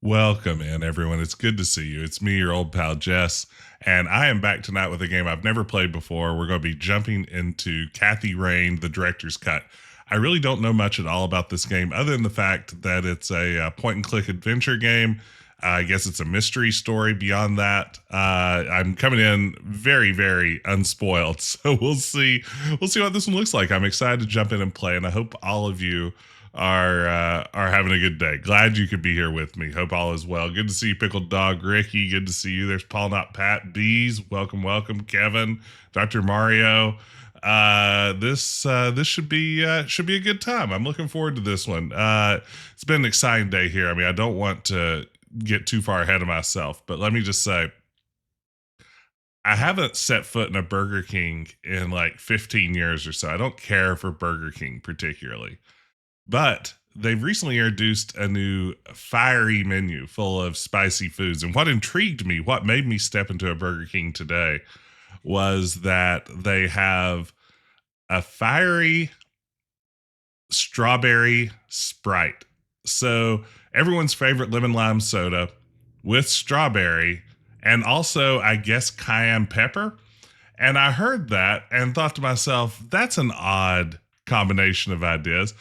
Welcome in, everyone. It's good to see you. It's me, your old pal Jess, and I am back tonight with a game I've never played before. We're going to be jumping into Kathy Rain, the director's cut. I really don't know much at all about this game, other than the fact that it's a point-and-click adventure game. I guess it's a mystery story. Beyond that, I'm coming in very, very unspoiled, so we'll see. We'll see what this one looks like. I'm excited to jump in and play, and I hope all of you are having a good day. Glad you could be here with me. Hope all is well. Good to see you, Pickled Dog Ricky. Good to see you. There's Paul, not Pat. Bees, welcome. Kevin, Dr. Mario. This should be a good time. I'm looking forward to this one. It's been an exciting day here. I mean, I don't want to get too far ahead of myself, but let me just say, I haven't set foot in a Burger King in like 15 years or so. I don't care for Burger King particularly. But they've recently introduced a new fiery menu full of spicy foods. And what intrigued me, what made me step into a Burger King today, was that they have a fiery strawberry Sprite. So everyone's favorite lemon lime soda with strawberry and also, I guess, cayenne pepper. And I heard that and thought to myself, that's an odd combination of ideas.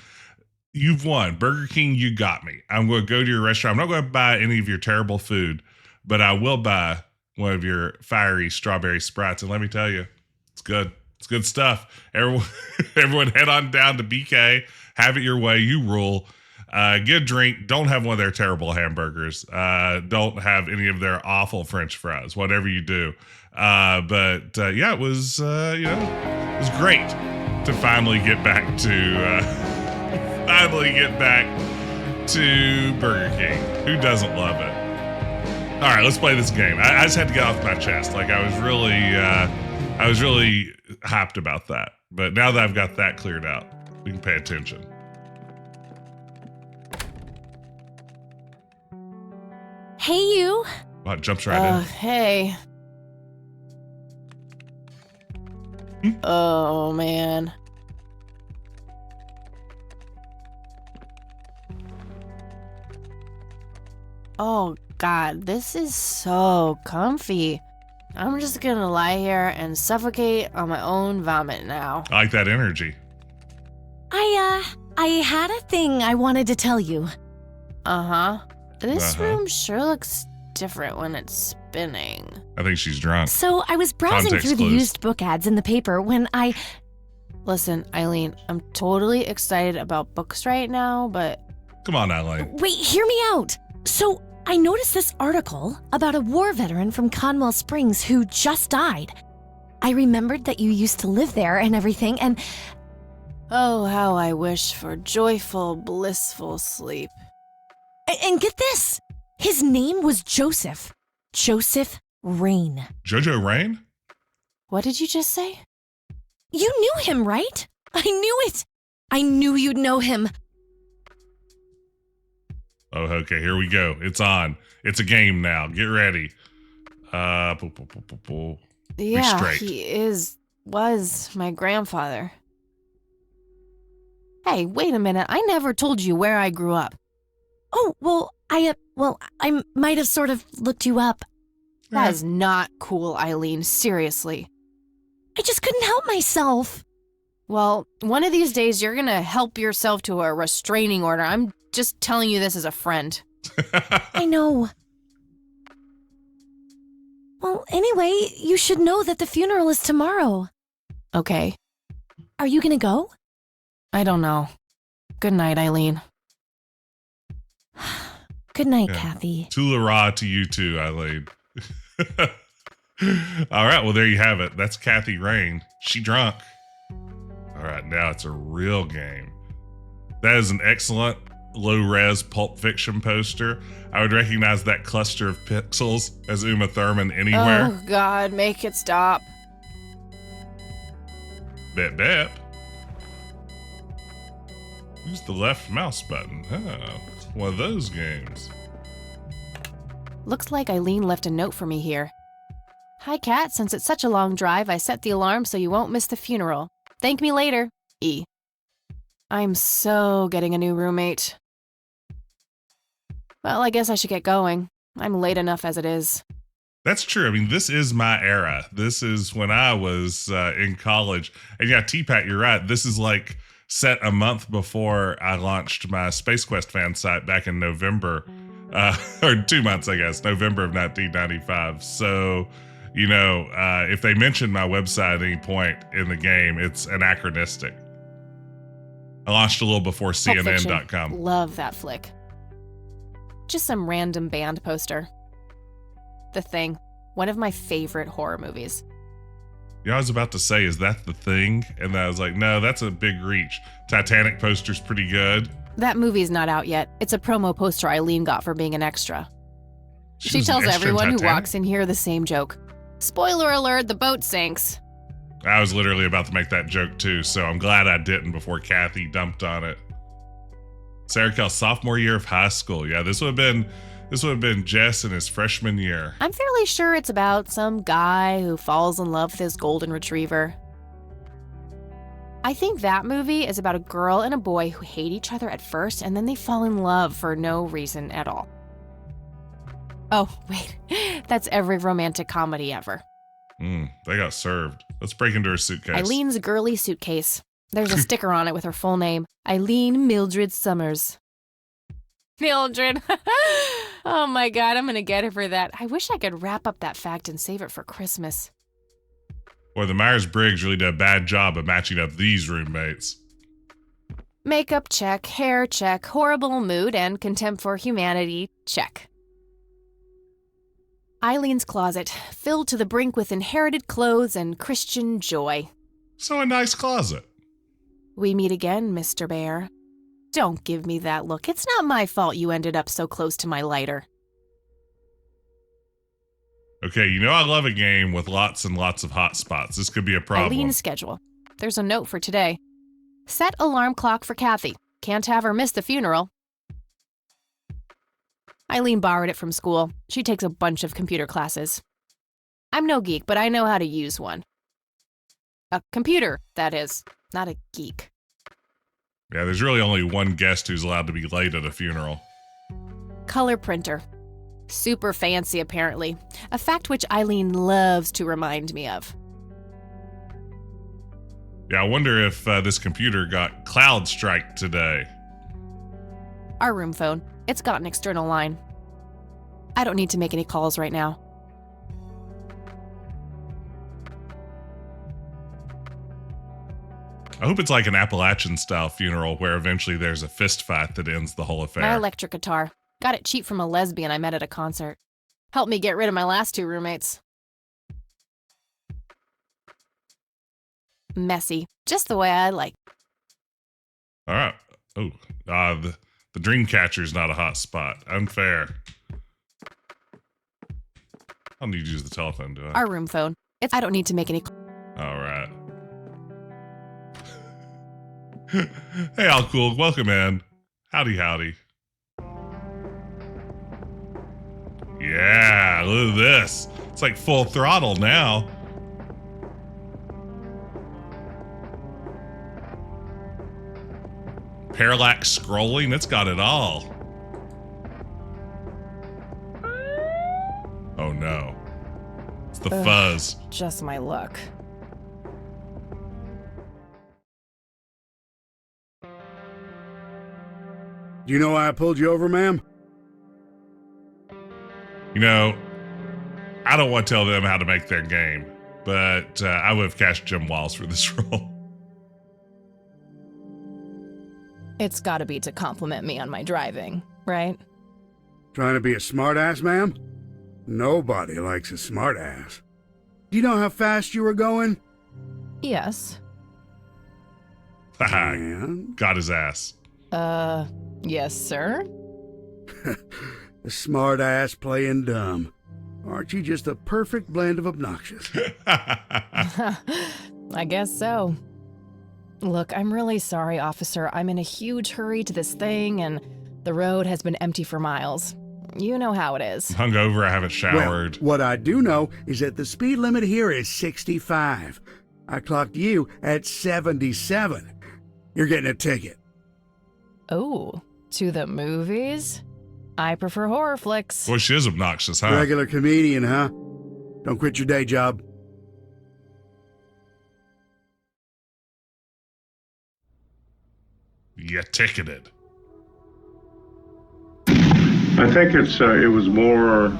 You've won. Burger King, you got me. I'm going to go to your restaurant. I'm not going to buy any of your terrible food, but I will buy one of your fiery strawberry Sprites. And let me tell you, it's good. It's good stuff. Everyone head on down to BK. Have it your way. You rule. Get a drink. Don't have one of their terrible hamburgers. Don't have any of their awful French fries, whatever you do. Yeah, it was, it was great to finally get back to... Burger King. Who doesn't love it? All right, let's play this game. I just had to get off my chest. Like I was really hyped about that. But now that I've got that cleared out, we can pay attention. Hey, you. Wow, it jumps right in. Hey. Oh, man. Oh, God, this is so comfy. I'm just gonna lie here and suffocate on my own vomit now. I like that energy. I had a thing I wanted to tell you. This room sure looks different when it's spinning. I think she's drunk. So I was browsing Context through the clues. used book ads in the paper when I... Listen, Eileen, I'm totally excited about books right now, but... Come on, Eileen. Wait, hear me out. So I noticed this article about a war veteran from Conwell Springs who just died. I remembered that you used to live there and everything, and... Oh, how I wish for joyful, blissful sleep. And get this! His name was Joseph. Joseph Rain. Jojo Rain? What did you just say? You knew him, right? I knew it! I knew you'd know him. Oh, okay, here we go. It's on. It's a game now. Get ready. Yeah, straight. he was my grandfather. Hey, wait a minute. I never told you where I grew up. Oh, well, I might have sort of looked you up. That is not cool, Eileen. Seriously. I just couldn't help myself. Well, one of these days you're gonna help yourself to a restraining order. I'm just telling you this as a friend. I know. Well, anyway, you should know that the funeral is tomorrow. Okay. Are you gonna go? I don't know. Good night, Eileen. Good night, Kathy. Tula-ra to you too, Eileen. All right, well, there you have it. That's Kathy Rain. She drunk. All right, now it's a real game. That is an excellent low-res Pulp Fiction poster. I would recognize that cluster of pixels as Uma Thurman anywhere. Oh, God, make it stop. Bet, bet. Use the left mouse button. Oh, it's one of those games. Looks like Eileen left a note for me here. Hi, Kat. Since it's such a long drive, I set the alarm so you won't miss the funeral. Thank me later. E. I'm so getting a new roommate. Well, I guess I should get going. I'm late enough as it is. That's true. I mean, this is my era. This is when I was in college. And yeah, T-Pat, you're right. This is like set a month before I launched my Space Quest fan site back in November, or 2 months, I guess, November of 1995. So, if they mention my website at any point in the game, it's anachronistic. I launched a little before Pulp Fiction. CNN.com. Love that flick. Just some random band poster. The Thing, one of my favorite horror movies. I was about to say, is that The Thing? And I was like, no, that's a big reach. Titanic poster's pretty good. That movie's not out yet. It's a promo poster Eileen got for being an extra. She was an tells extra in everyone who Titanic? walks in here the same joke. Spoiler alert, the boat sinks. I was literally about to make that joke too, so I'm glad I didn't before Kathy dumped on it. Sarah Kell's sophomore year of high school. Yeah, this would have been Jess in his freshman year. I'm fairly sure it's about some guy who falls in love with his golden retriever. I think that movie is about a girl and a boy who hate each other at first and then they fall in love for no reason at all. Oh, wait. That's every romantic comedy ever. They got served. Let's break into her suitcase. Eileen's girly suitcase. There's a sticker on it with her full name. Eileen Mildred Summers. Mildred. Oh my god, I'm gonna get her for that. I wish I could wrap up that fact and save it for Christmas. Boy, the Myers-Briggs really did a bad job of matching up these roommates. Makeup check, hair check, horrible mood, and contempt for humanity check. Eileen's closet, filled to the brink with inherited clothes and Christian joy. So a nice closet. We meet again, Mr. Bear. Don't give me that look. It's not my fault you ended up so close to my lighter. Okay, I love a game with lots and lots of hot spots. This could be a problem. Eileen's schedule. There's a note for today. Set alarm clock for Kathy. Can't have her miss the funeral. Eileen borrowed it from school. She takes a bunch of computer classes. I'm no geek, but I know how to use one. A computer, that is, not a geek. Yeah, there's really only one guest who's allowed to be late at a funeral. Color printer. Super fancy, apparently. A fact which Eileen loves to remind me of. Yeah, I wonder if this computer got cloud strike today. Our room phone. It's got an external line. I don't need to make any calls right now. I hope it's like an Appalachian-style funeral where eventually there's a fist fight that ends the whole affair. My electric guitar. Got it cheap from a lesbian I met at a concert. Helped me get rid of my last 2 roommates. Messy. Just the way I like. All right. Oh, the Dreamcatcher's not a hot spot. Unfair. I don't need to use the telephone, do I? Our room phone. I don't need to make any... All right. Hey, all cool. Welcome in. Howdy, howdy. Yeah, look at this. It's like full throttle now. Parallax scrolling, it's got it all. Oh no. It's the fuzz. Just my luck. Do you know why I pulled you over, ma'am? I don't want to tell them how to make their game, but I would have cast Jim Walls for this role. It's gotta be to compliment me on my driving, right? Trying to be a smartass, ma'am? Nobody likes a smartass. Do you know how fast you were going? Yes. Haha, And got his ass. Yes, sir? a smartass playing dumb. Aren't you just a perfect blend of obnoxious? I guess so. Look, I'm really sorry, officer. I'm in a huge hurry to this thing, and the road has been empty for miles. You know how it is. Hungover, I haven't showered. Well, what I do know is that the speed limit here is 65. I clocked you at 77. You're getting a ticket. Oh, to the movies? I prefer horror flicks. Boy, she is obnoxious, huh? Regular comedian, huh? Don't quit your day job. You ticketed. I think it was more,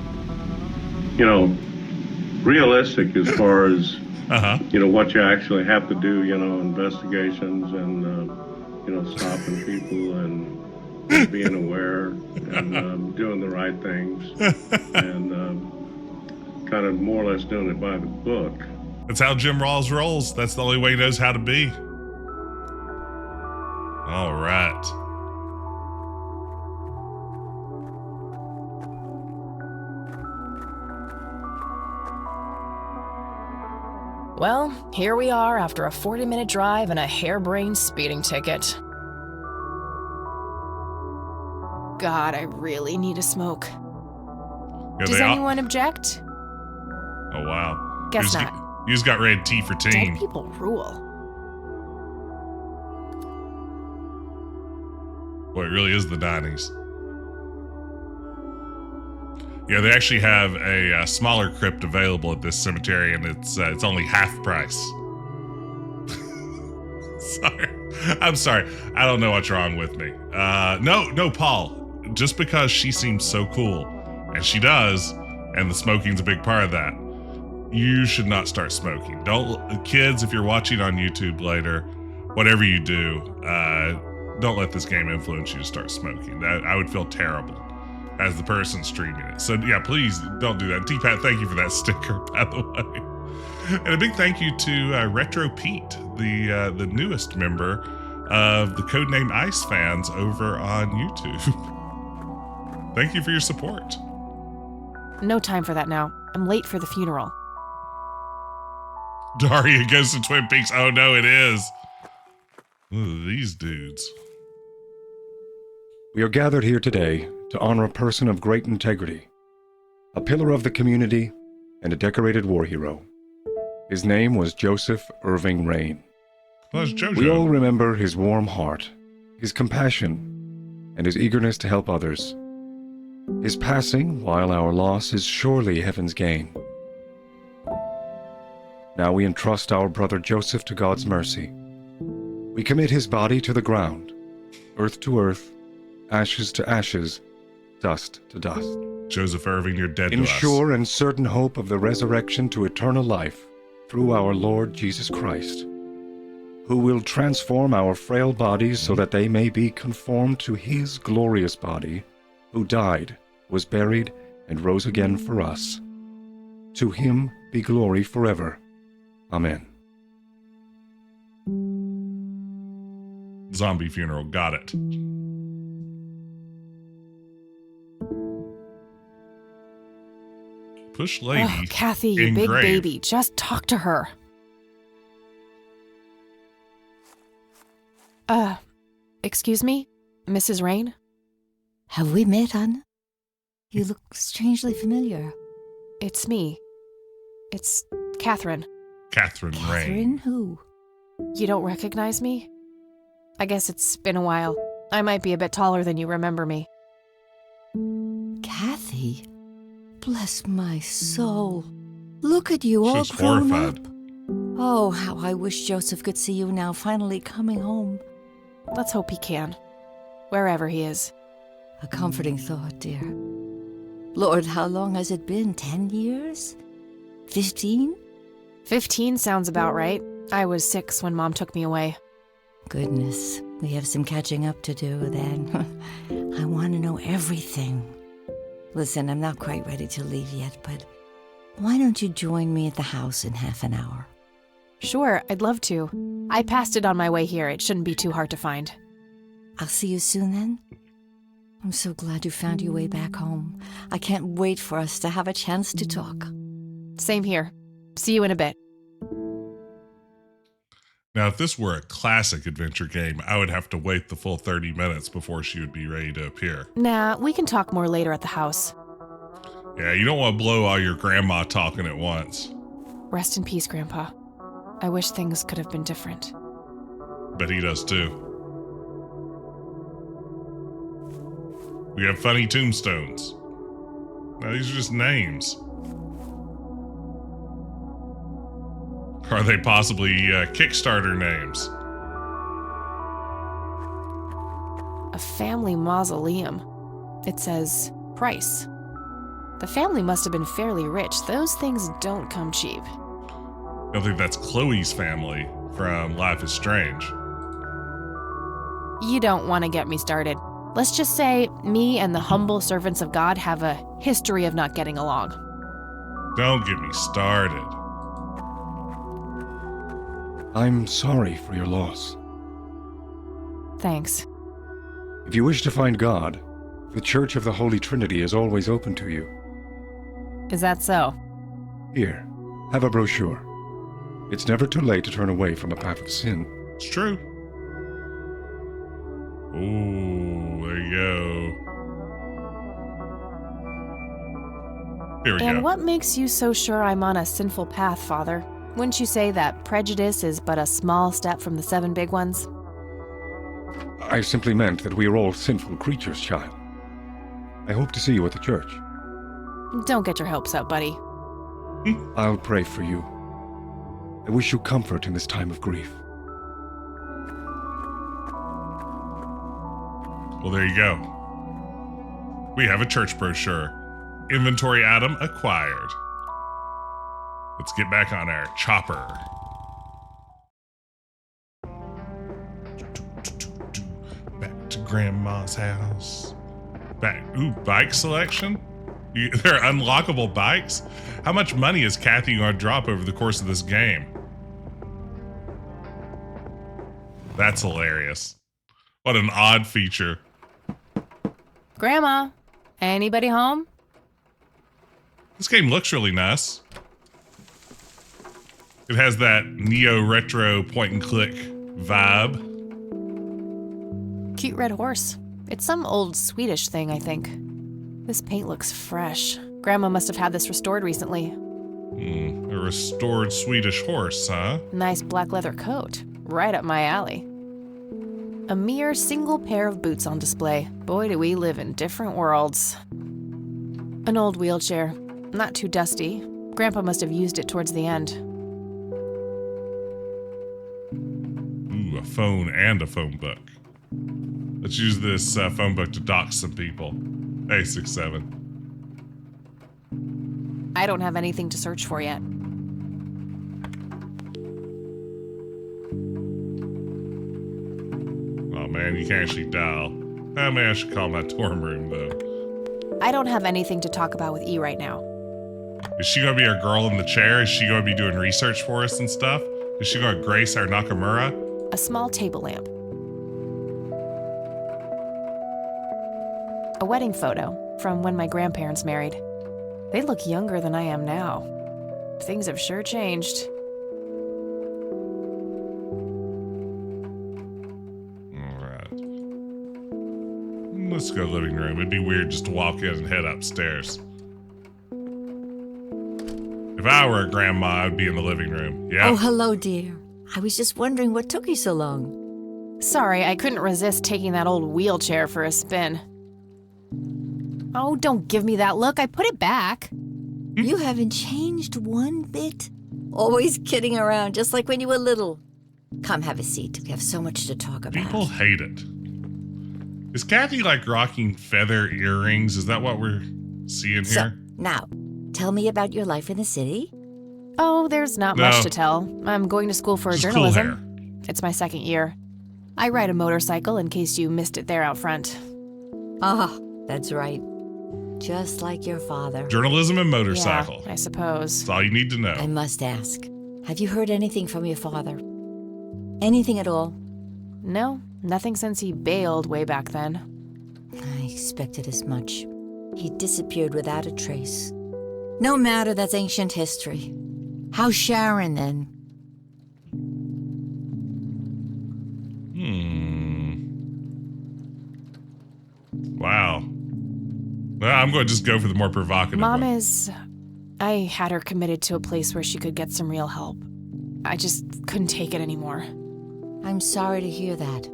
realistic as far as what you actually have to do. Investigations and stopping people and being aware and doing the right things and kind of more or less doing it by the book. That's how Jim Rawls rolls. That's the only way he knows how to be. All right. Well, here we are after a 40-minute drive and a harebrained speeding ticket. God, I really need a smoke. Yeah, Does anyone object? Oh, wow. Guess not. You just got red tea for teen. Dead people rule. Boy, it really is the 90s. Yeah, they actually have a smaller crypt available at this cemetery, and it's only half price. I'm sorry. I don't know what's wrong with me. No, Paul. Just because she seems so cool, and she does, and the smoking's a big part of that, you should not start smoking. Kids, if you're watching on YouTube later, whatever you do, don't let this game influence you to start smoking. I would feel terrible as the person streaming it. So yeah, please don't do that. T-Pat, thank you for that sticker, by the way. And a big thank you to Retro Pete, the newest member of the Codename Ice fans over on YouTube. Thank you for your support. No time for that now. I'm late for the funeral. Daria goes to Twin Peaks. Oh no, it is. Ooh, these dudes. We are gathered here today to honor a person of great integrity, a pillar of the community, and a decorated war hero. His name was Joseph Irving Rain. Well, that's JoJo. We all remember his warm heart, his compassion, and his eagerness to help others. His passing, while our loss, is surely heaven's gain. Now we entrust our brother Joseph to God's mercy. We commit his body to the ground, earth to earth, ashes to ashes, dust to dust. Joseph Irving, you're dead In to us. sure and certain hope of the resurrection to eternal life through our Lord Jesus Christ, who will transform our frail bodies so that they may be conformed to his glorious body, who died, was buried, and rose again for us. To him be glory forever. Amen. Zombie funeral, got it. Push lady. Oh, Kathy, you big engraved. baby. Just talk to her. Excuse me? Mrs. Rain? Have we met, Anna? You look strangely familiar. It's me. It's Catherine. Catherine Rain. Catherine who? You don't recognize me? I guess it's been a while. I might be a bit taller than you remember me. Kathy? Bless my soul. Look at you, all She's grown horrified. up. Oh, how I wish Joseph could see you now, finally coming home. Let's hope he can. Wherever he is. A comforting thought, dear. Lord, how long has it been? 10 years? 15? 15 sounds about right. I was 6 when Mom took me away. Goodness, we have some catching up to do then. I want to know everything. Listen, I'm not quite ready to leave yet, but why don't you join me at the house in half an hour? Sure, I'd love to. I passed it on my way here. It shouldn't be too hard to find. I'll see you soon then. I'm so glad you found your way back home. I can't wait for us to have a chance to talk. Same here. See you in a bit. Now, if this were a classic adventure game, I would have to wait the full 30 minutes before she would be ready to appear. Nah, we can talk more later at the house. Yeah, you don't want to blow all your grandma talking at once. Rest in peace, Grandpa. I wish things could have been different. But he does too. We have funny tombstones. No, these are just names. Are they possibly Kickstarter names? A family mausoleum. It says price. The family must have been fairly rich. Those things don't come cheap. I think that's Chloe's family from Life is Strange. You don't want to get me started. Let's just say me and the humble servants of God have a history of not getting along. Don't get me started. I'm sorry for your loss. Thanks. If you wish to find God, the Church of the Holy Trinity is always open to you. Is that so? Here, have a brochure. It's never too late to turn away from a path of sin. It's true. Ooh, there you go. Here we go. And what makes you so sure I'm on a sinful path, Father? Wouldn't you say that prejudice is but a small step from the 7 big ones? I simply meant that we are all sinful creatures, child. I hope to see you at the church. Don't get your hopes up, buddy. I'll pray for you. I wish you comfort in this time of grief. Well, there you go. We have a church brochure. Inventory item acquired. Let's get back on our chopper. Back to Grandma's house. Back. Ooh, bike selection? There are unlockable bikes? How much money is Kathy going to drop over the course of this game? That's hilarious. What an odd feature. Grandma, anybody home? This game looks really nice. It has that neo-retro point-and-click vibe. Cute red horse. It's some old Swedish thing, I think. This paint looks fresh. Grandma must have had this restored recently. A restored Swedish horse, huh? Nice black leather coat. Right up my alley. A mere single pair of boots on display. Boy, do we live in different worlds. An old wheelchair. Not too dusty. Grandpa must have used it towards the end. Ooh, a phone and a phone book. Let's use this phone book to dox some people. Hey, 6-7. I don't have anything to search for yet. Oh man, you can't actually dial. Oh man, I should call my dorm room though. I don't have anything to talk about with E right now. Is she gonna be our girl in the chair? Is she gonna be doing research for us and stuff? Is she gonna grace our Nakamura? A small table lamp. A wedding photo from when my grandparents married. They look younger than I am now. Things have sure changed. Alright. Let's go living room. It'd be weird just to walk in and head upstairs. If I were a grandma, I'd be in the living room. Yeah. Oh, hello, dear. I was just wondering what took you so long. Sorry, I couldn't resist taking that old wheelchair for a spin. Oh, don't give me that look. I put it back. You haven't changed one bit. Always kidding around, just like when you were little. Come have a seat. We have so much to talk about. People hate it. Is Kathy like rocking feather earrings? Is that what we're seeing So, here? now, tell me about your life in the city. Oh, there's not much to tell. I'm going to school for Just journalism. cool hair. It's my 2nd year. I ride a motorcycle in case you missed it there out front. Ah, that's right. Just like your father. Journalism and motorcycle. Yeah, I suppose. That's all you need to know. I must ask, have you heard anything from your father? Anything at all? No, nothing since he bailed way back then. I expected as much. He disappeared without a trace. No matter, that's ancient history. How's Sharon, then? Wow. Well, I'm going to just go for the more provocative Mom one. is... I had her committed to a place where she could get some real help. I just couldn't take it anymore. I'm sorry to hear that.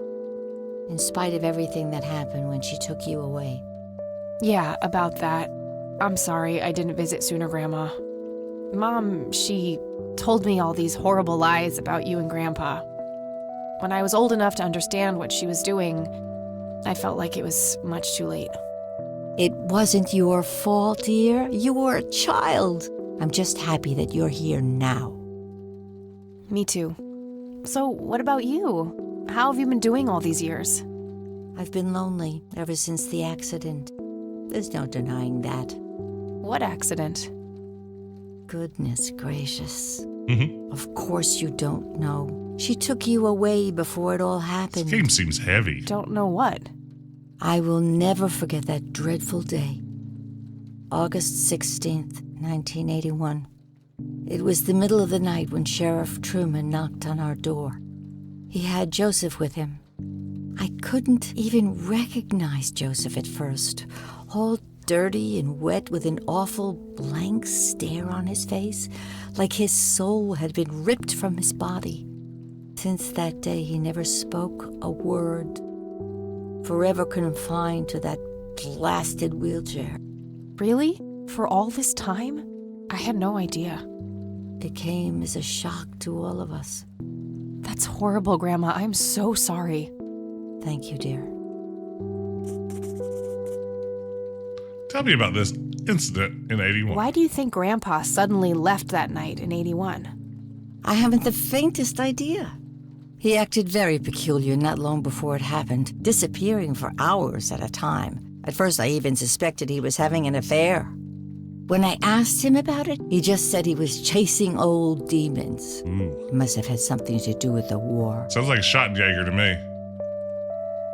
In spite of everything that happened when she took you away. Yeah, about that. I'm sorry I didn't visit sooner, Grandma. Mom, she told me all these horrible lies about you and Grandpa. When I was old enough to understand what she was doing, I felt like it was much too late. It wasn't your fault, dear. You were a child. I'm just happy that you're here now. Me too. So, what about you? How have you been doing all these years? I've been lonely ever since the accident. There's no denying that. What accident? Goodness gracious. Mm-hmm. Of course you don't know. She took you away before it all happened. This game seems heavy. Don't know what. I will never forget that dreadful day. August 16th, 1981. It was the middle of the night when Sheriff Truman knocked on our door. He had Joseph with him. I couldn't even recognize Joseph at first, all dirty and wet with an awful blank stare on his face, like his soul had been ripped from his body. Since that day, he never spoke a word, forever confined to that blasted wheelchair. Really? For all this time? I had no idea. It came as a shock to all of us. That's horrible, Grandma. I'm so sorry. Thank you, dear. Tell me about this incident in 81. Why do you think Grandpa suddenly left that night in 81? I haven't the faintest idea. He acted very peculiar not long before it happened, disappearing for hours at a time. At first, I even suspected he was having an affair. When I asked him about it, he just said he was chasing old demons. It must have had something to do with the war. Sounds like a Schottenjäger to me.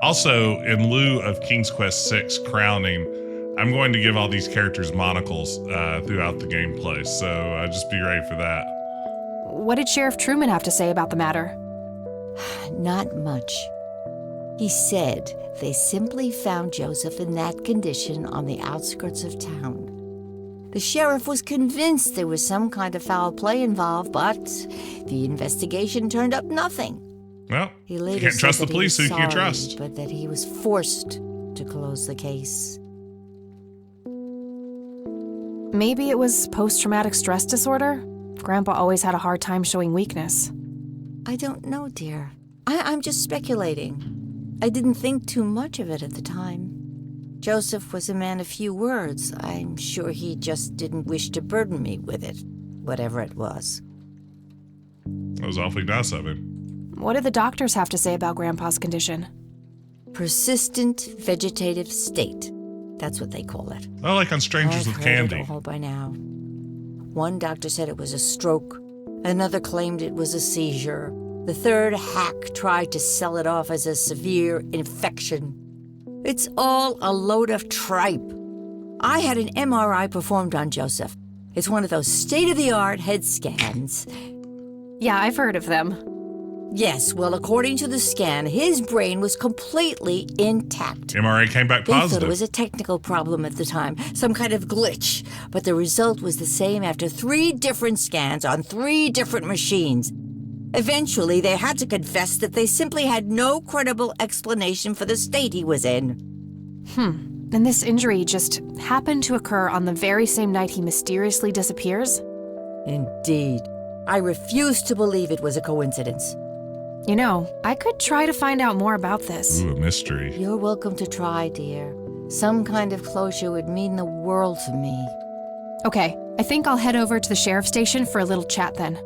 Also, in lieu of King's Quest VI Crowning, I'm going to give all these characters monocles throughout the gameplay, so just be ready for that. What did Sheriff Truman have to say about the matter? Not much. He said they simply found Joseph in that condition on the outskirts of town. The sheriff was convinced there was some kind of foul play involved, but the investigation turned up nothing. Well, He you later can't said trust the that he police, was who can you sorry, trust? but that he was forced to close the case. Maybe it was post-traumatic stress disorder? Grandpa always had a hard time showing weakness. I don't know, dear. I'm just speculating. I didn't think too much of it at the time. Joseph was a man of few words. I'm sure he just didn't wish to burden me with it, whatever it was. That was awfully nice of him. What did the doctors have to say about Grandpa's condition? Persistent vegetative state. That's what they call it. Oh, like on Strangers I've with heard Candy. it all by now. One doctor said it was a stroke. Another claimed it was a seizure. The third hack tried to sell it off as a severe infection. It's all a load of tripe. I had an MRI performed on Joseph. It's one of those state-of-the-art head scans. Yeah, I've heard of them. Yes, well, according to the scan, his brain was completely intact. MRA came back They thought positive. it was a technical problem at the time, some kind of glitch, but the result was the same after 3 different scans on 3 different machines. Eventually, they had to confess that they simply had no credible explanation for the state he was in. And this injury just happened to occur on the very same night he mysteriously disappears? Indeed. I refuse to believe it was a coincidence. You know, I could try to find out more about this. Ooh, a mystery. You're welcome to try, dear. Some kind of closure would mean the world to me. Okay, I think I'll head over to the sheriff's station for a little chat then.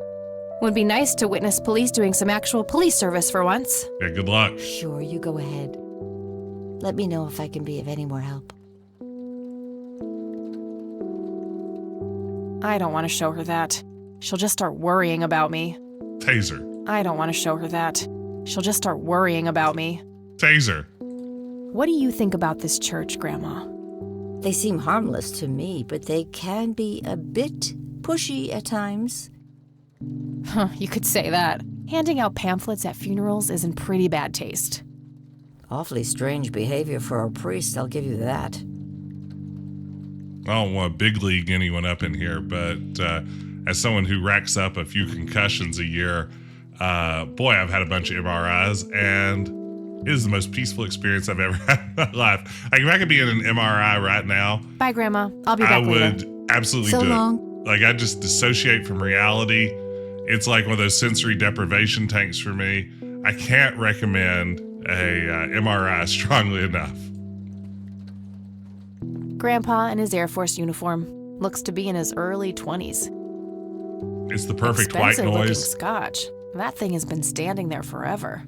Would be nice to witness police doing some actual police service for once. Yeah, good luck. Sure, you go ahead. Let me know if I can be of any more help. I don't want to show her that. She'll just start worrying about me. Taser. I don't want to show her that. She'll just start worrying about me. Taser. What do you think about this church, Grandma? They seem harmless to me, but they can be a bit pushy at times. Huh, you could say that. Handing out pamphlets at funerals is in pretty bad taste. Awfully strange behavior for a priest, I'll give you that. I don't want to big league anyone up in here, but as someone who racks up a few concussions a year, boy, I've had a bunch of MRIs, and It is the most peaceful experience I've ever had in my life. Like, if I could be in an MRI right now, Bye, Grandma. I'll be back I later. would absolutely So do long. it. Like, I just dissociate from reality. It's like one of those sensory deprivation tanks for me. I can't recommend a MRI strongly enough. Grandpa in his Air Force uniform looks to be in his early 20s. It's the perfect white Expensive-looking noise. scotch. That thing has been standing there forever.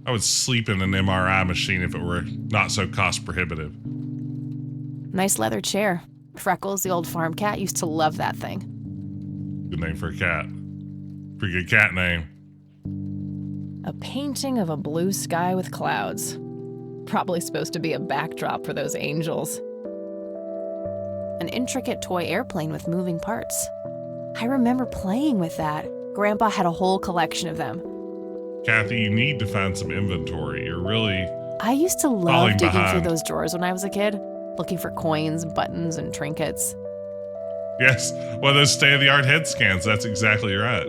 I would sleep in an MRI machine if it were not so cost prohibitive. Nice leather chair. Freckles, the old farm cat, used to love that thing. Good name for a cat. Pretty good cat name. A painting of a blue sky with clouds. Probably supposed to be a backdrop for those angels. An intricate toy airplane with moving parts. I remember playing with that. Grandpa had a whole collection of them. Kathy, you need to find some inventory. You're really... I used to love Falling digging behind. through those drawers when I was a kid, looking for coins, buttons, and trinkets. Yes, one of those state-of-the-art head scans. That's exactly right.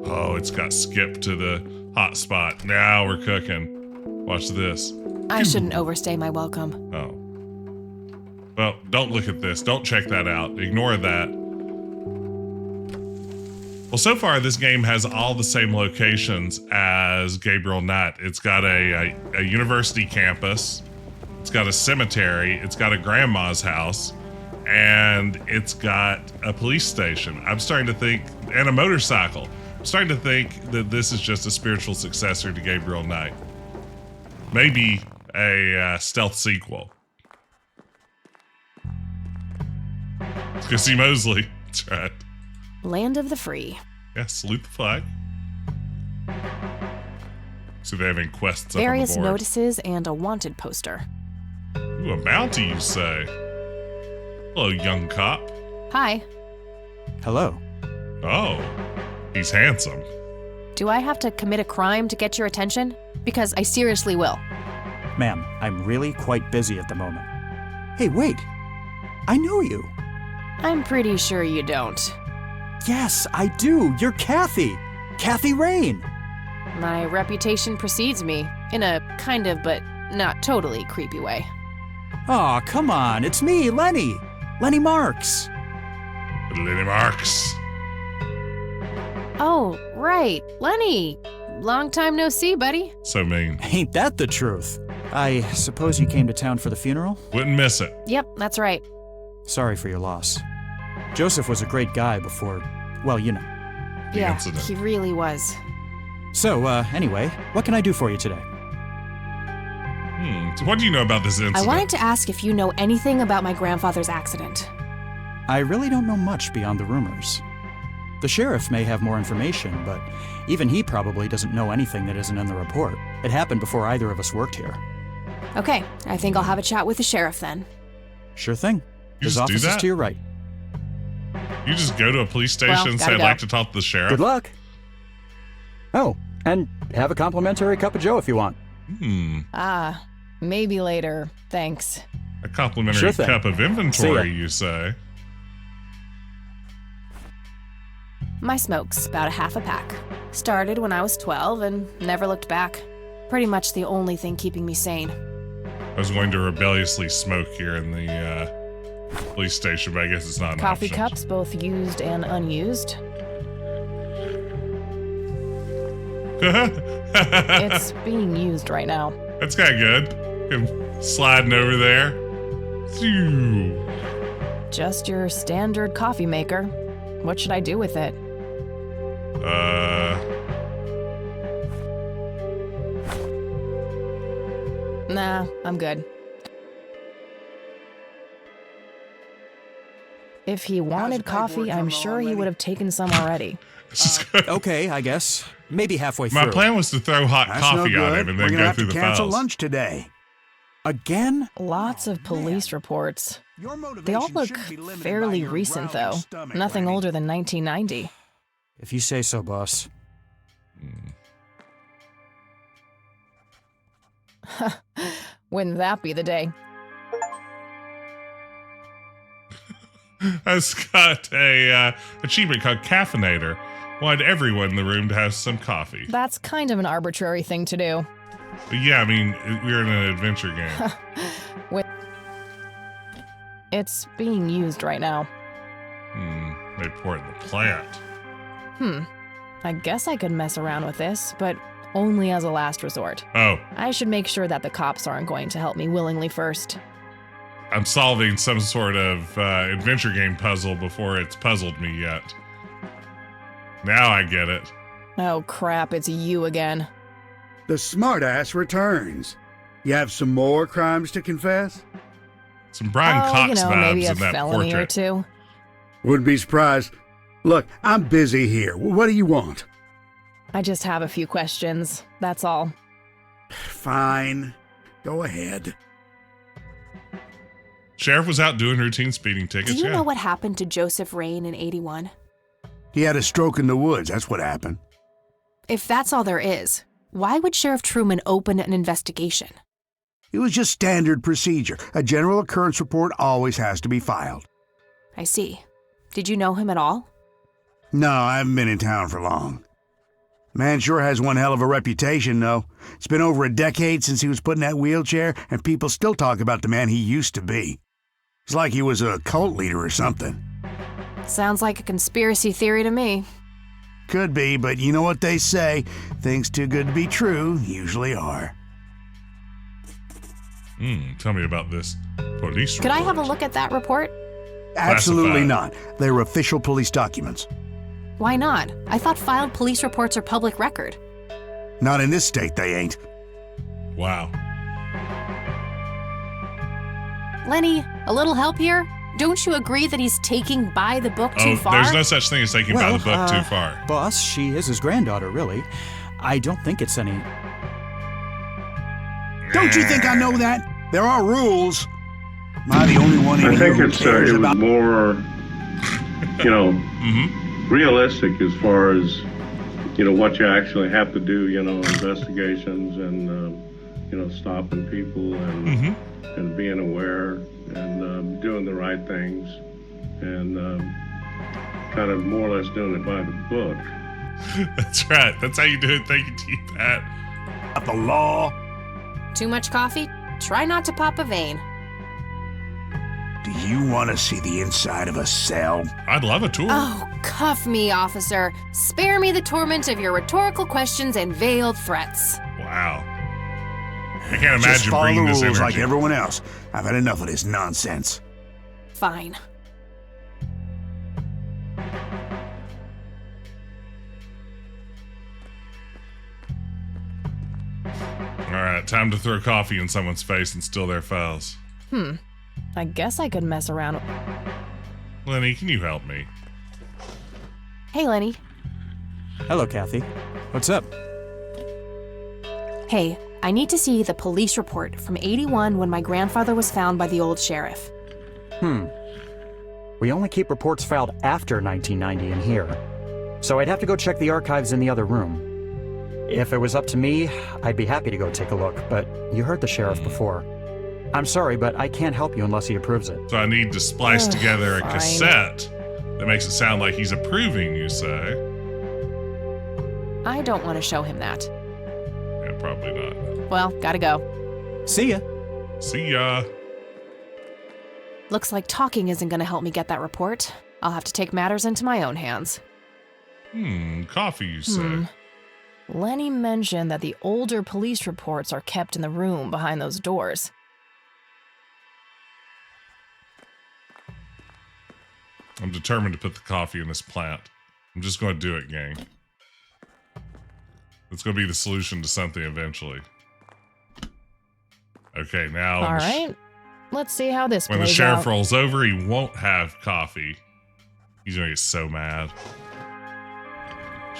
Oh, it's got skipped to the hot spot. Now we're cooking. Watch this. I shouldn't overstay my welcome. Oh. Well, don't look at this. Don't check that out. Ignore that. Well, so far, this game has all the same locations as Gabriel Knight. It's got a university campus. It's got a cemetery. It's got a grandma's house. And it's got a police station. I'm starting to think, and a motorcycle. I'm starting to think that this is just a spiritual successor to Gabriel Knight. Maybe a stealth sequel. Let's go see Mosley. That's right. Land of the free. Yeah, salute the flag. So they have any quests Various up on the board. notices and a wanted poster. Ooh, a bounty, you say? Hello, young cop. Hi. Hello. Oh, he's handsome. Do I have to commit a crime to get your attention? Because I seriously will. Ma'am, I'm really quite busy at the moment. Hey, wait. I know you. I'm pretty sure you don't. Yes, I do. You're Kathy. Kathy Rain. My reputation precedes me, in a kind of but not totally creepy way. Aw, come on. It's me, Lenny. Lenny Marks. Lenny Marks. Oh, right. Lenny. Long time no see, buddy. So mean. Ain't that the truth? I suppose you came to town for the funeral? Wouldn't miss it. Yep, that's right. Sorry for your loss. Joseph was a great guy before, well, you know. The Yeah, incident. he really was. So, anyway, what can I do for you today? So what do you know about this incident? I wanted to ask if you know anything about my grandfather's accident. I really don't know much beyond the rumors. The sheriff may have more information, but even he probably doesn't know anything that isn't in the report. It happened before either of us worked here. Okay, I think I'll have a chat with the sheriff then. Sure thing. You His just do office is that? to your right. You just go to a police station Well, and say, gotta I'd go. like to talk to the sheriff? Good luck. Oh, and have a complimentary cup of joe if you want. Ah, maybe later. Thanks. A complimentary Sure thing. cup of See ya. inventory, you say? My smoke's about a half a pack. Started when I was 12 and never looked back. Pretty much the only thing keeping me sane. I was going to rebelliously smoke here in the police station, but I guess it's not an Coffee option. cups, both used and unused. It's being used right now. That's kind of good. Him sliding over there. Phew. Just your standard coffee maker. What should I do with it? Nah, I'm good. If he wanted coffee, I'm sure he would have taken some already. Okay, I guess. Maybe halfway My through. plan was to throw hot That's coffee no on good. him and We're then gonna go have through to the cancel files. lunch today. Again? Lots of police reports. Your They all motivation look shouldn't be limited by fairly your recent, growling though. stomach, Nothing Lenny. older than 1990. If you say so, boss. Wouldn't that be the day? I've got a achievement called Caffeinator. wanted everyone in the room to have some coffee. That's kind of an arbitrary thing to do. But yeah, I mean, we're in an adventure game. It's being used right now. They pour it in the plant. I guess I could mess around with this, but only as a last resort. Oh. I should make sure that the cops aren't going to help me willingly first. I'm solving some sort of adventure game puzzle before it's puzzled me yet. Now I get it. Oh crap, it's you again. The smartass returns. You have some more crimes to confess? Some Brian Cox maybe vibes a in that felony portrait. or two. Wouldn't be surprised. Look, I'm busy here. What do you want? I just have a few questions, that's all. Fine. Go ahead. Sheriff was out doing routine speeding tickets. Do you know what happened to Joseph Rain in 81? He had a stroke in the woods. That's what happened. If that's all there is, why would Sheriff Truman open an investigation? It was just standard procedure. A general occurrence report always has to be filed. I see. Did you know him at all? No, I haven't been in town for long. Man sure has one hell of a reputation, though. It's been over a decade since he was put in that wheelchair, and people still talk about the man he used to be. It's like he was a cult leader or something. Sounds like a conspiracy theory to me. Could be, but you know what they say. Things too good to be true usually are. Tell me about this police report. Could I have a look at that report? Absolutely Classified. not. They're official police documents. Why not? I thought filed police reports are public record. Not in this state, they ain't. Wow. Lenny, a little help here? Don't you agree that he's taking by the book too far? There's no such thing as taking by the book too far. Boss, she is his granddaughter, really. I don't think it's any... Don't you think I know that? There are rules. Am I the only one in I here think who it's cares it was about... more, realistic as far as, what you actually have to do, investigations and, stopping people and being aware and doing the right things and kind of more or less doing it by the book. That's right. That's how you do it. Thank you, T-Pat. The law? Too much coffee? Try not to pop a vein. Do you want to see the inside of a cell? I'd love a tour. Oh, cuff me, officer. Spare me the torment of your rhetorical questions and veiled threats. Wow. I can't Just imagine follow bringing the this rules energy. like everyone else. I've had enough of this nonsense. Fine. All right, time to throw coffee in someone's face and steal their files. I guess I could mess around. Lenny, can you help me? Hey, Lenny. Hello, Kathy. What's up? Hey, I need to see the police report from 81 when my grandfather was found by the old sheriff. We only keep reports filed after 1990 in here, so I'd have to go check the archives in the other room. If it was up to me, I'd be happy to go take a look, but you heard the sheriff before. I'm sorry, but I can't help you unless he approves it. So I need to splice together a fine. cassette that makes it sound like he's approving, you say? I don't want to show him that. Yeah, probably not. Well, gotta go. See ya. See ya. Looks like talking isn't gonna help me get that report. I'll have to take matters into my own hands. Coffee, you say? Lenny mentioned that the older police reports are kept in the room behind those doors. I'm determined to put the coffee in this plant. I'm just going to do it, gang. It's going to be the solution to something eventually. Okay, now... All right. Let's see how this When the plays sheriff out. rolls over, he won't have coffee. He's going to get so mad.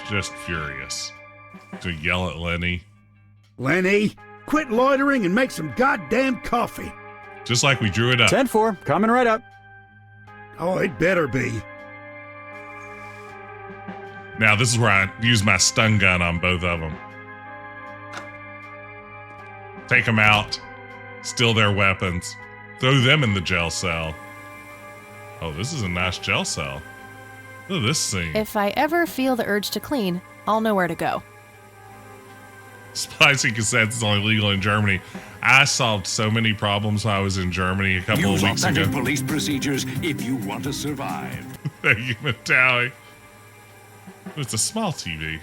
Just furious. He's going to yell at Lenny. Lenny, quit loitering and make some goddamn coffee. Just like we drew it up. 10-4, coming right up. Oh, it better be. Now, this is where I use my stun gun on both of them. Take them out. Steal their weapons. Throw them in the jail cell. Oh, this is a nice jail cell. Look at this scene. If I ever feel the urge to clean, I'll know where to go. Splicing cassettes is only legal in Germany. I solved so many problems while I was in Germany a couple Use of weeks authentic ago. police procedures if you want to survive. Thank you, Metallic. It's a small TV.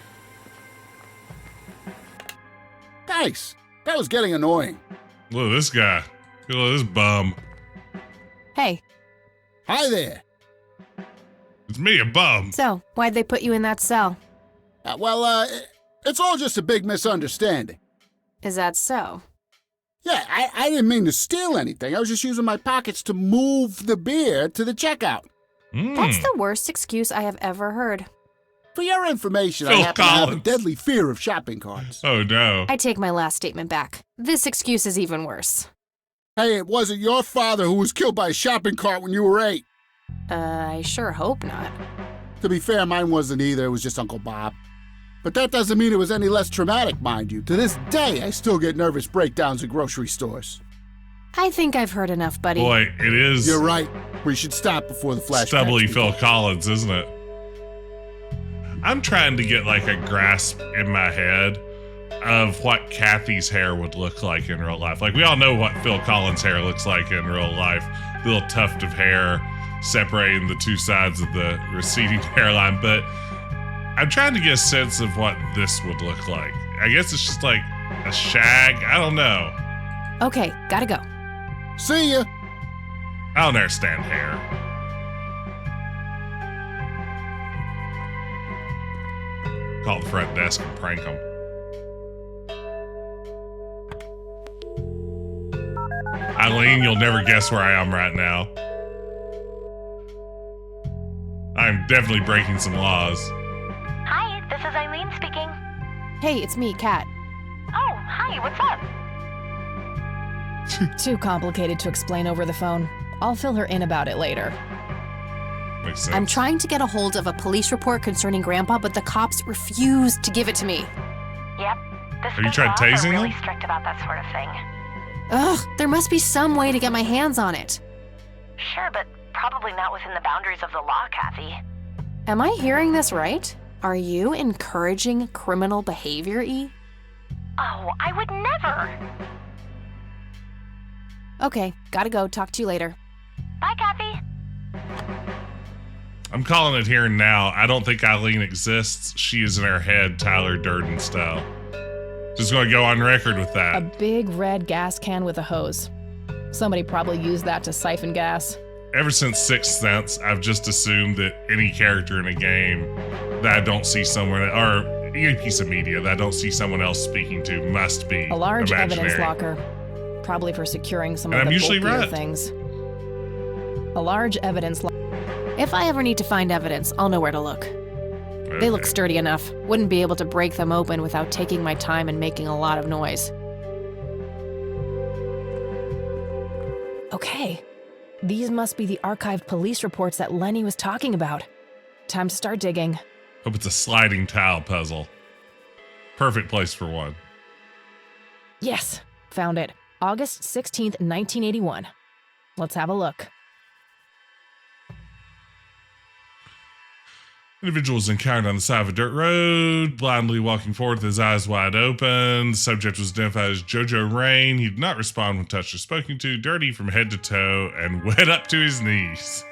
Thanks. That was getting annoying. Look at this guy. Look at this bum. Hey, Hi there. It's me, a bum. so why'd they put you in that cell? It's all just a big misunderstanding. Is that so? Yeah, I didn't mean to steal anything. I was just using my pockets to move the beer to the checkout. That's the worst excuse I have ever heard. For your information, Phil I happen to have a Collins. deadly fear of shopping carts. Oh, no. I take my last statement back. This excuse is even worse. Hey, it wasn't your father who was killed by a shopping cart when you were 8. I sure hope not. To be fair, mine wasn't either. It was just Uncle Bob. But that doesn't mean it was any less traumatic, mind you. To this day, I still get nervous breakdowns at grocery stores. I think I've heard enough, buddy. Boy, it is You're right. We should stop before the flashback. stubbly Phil Collins, isn't it? I'm trying to get like a grasp in my head of what Kathy's hair would look like in real life. Like, we all know what Phil Collins' hair looks like in real life. The little tuft of hair separating the two sides of the receding hairline. But I'm trying to get a sense of what this would look like. I guess it's just like a shag. I don't know. Okay, gotta go. See ya. I don't understand hair. Call the front desk and prank them. Eileen, you'll never guess where I am right now. I'm definitely breaking some laws. Hi, this is Eileen speaking. Hey, it's me, Kat. Oh, hi, what's up? Too complicated to explain over the phone. I'll fill her in about it later. Makes sense. I'm trying to get a hold of a police report concerning Grandpa, but the cops refuse to give it to me. Yep. This Have you tried laws tasing are really them? strict about that sort of thing. Ugh, there must be some way to get my hands on it. Sure, but probably not within the boundaries of the law, Kathy. Am I hearing this right? Are you encouraging criminal behavior, E? Oh, I would never. Okay, gotta go. Talk to you later. Bye, Kathy. I'm calling it here and now. I don't think Eileen exists. She is in her head, Tyler Durden style. Just gonna go on record with A that. big red gas can with a hose. Somebody probably used that to siphon gas. Ever since Sixth Sense, I've just assumed that any character in a game that I don't see someone, or any piece of media that I don't see someone else speaking to, must be A large imaginary. evidence locker. Probably for securing some And of I'm the usually bulkier right. things. A large evidence locker. If I ever need to find evidence, I'll know where to look. They look Okay. sturdy enough. Wouldn't be able to break them open without taking my time and making a lot of noise. Okay. These must be the archived police reports that Lenny was talking about. Time to start digging. Hope it's a sliding tile puzzle. Perfect place for one. Yes, found it. August 16th, 1981. Let's have a look. Individual was encountered on the side of a dirt road, blindly walking forward with his eyes wide open. The subject was identified as Jojo Rain. He did not respond when touched or spoken to, dirty from head to toe, and wet up to his knees.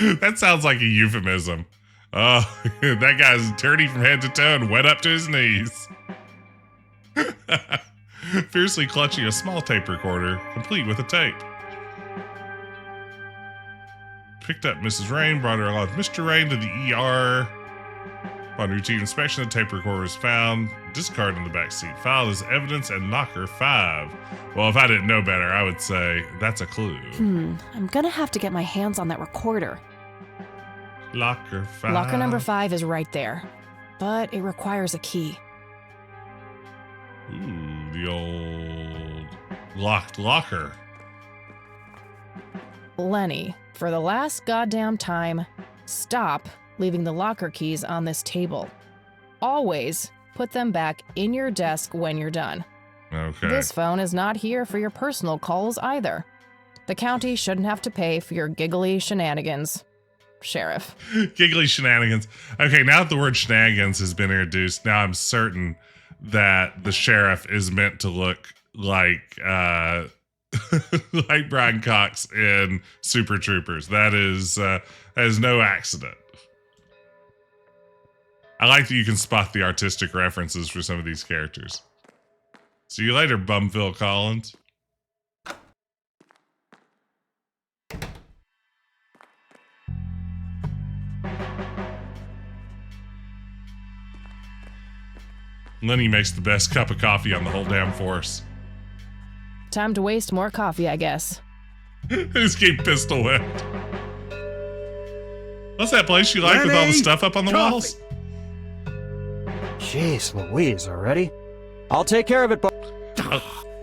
That sounds like a euphemism. Oh, that guy's dirty from head to toe and wet up to his knees. Fiercely clutching a small tape recorder, complete with a tape. Picked up Mrs. Rain, brought her along with Mr. Rain to the ER. Upon routine inspection, the tape recorder was found, discarded in the backseat, filed as evidence and locker 5. Well, if I didn't know better, I would say that's a clue. I'm gonna have to get my hands on that recorder. Locker 5. Locker number 5 is right there, but it requires a key. Ooh, the old locked locker. Lenny, for the last goddamn time, stop leaving the locker keys on this table. Always put them back in your desk when you're done. Okay. This phone is not here for your personal calls either. The county shouldn't have to pay for your giggly shenanigans. Sheriff. Giggly shenanigans. Okay, now that the word shenanigans has been introduced, now I'm certain that the sheriff is meant to look like like Brian Cox in Super Troopers. That is no accident. I like that you can spot the artistic references for some of these characters. See you later, Bumphil Collins. Lenny makes the best cup of coffee on the whole damn force. Time to waste more coffee, I guess. Just keep pistol whipped. What's that place you like with all the stuff up on the walls? Jeez Louise, already? I'll take care of it, but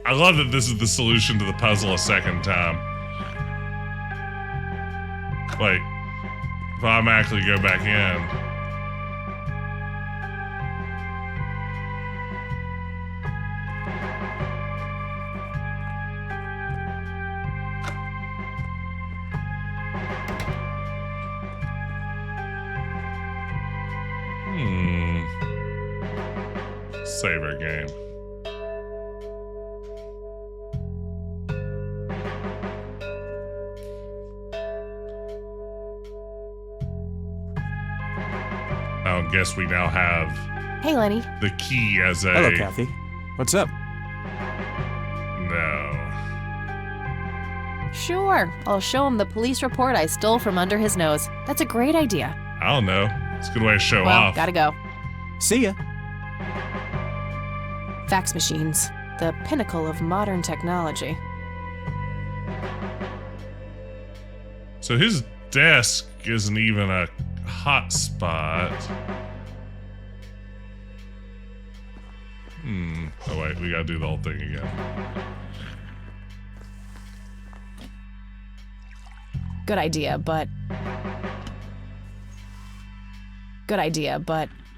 I love that this is the solution to the puzzle a second time. Wait, if I automatically go back in. Save our game. I guess we now have Hey, Lenny. the key as a... Hello, Kathy. What's up? No. Sure, I'll show him the police report I stole from under his nose. That's a great idea. I don't know. It's a good way to show Well, off. gotta go. See ya. Fax machines, the pinnacle of modern technology. So his desk isn't even a hot spot. Oh wait, we gotta do the whole thing again. Good idea, but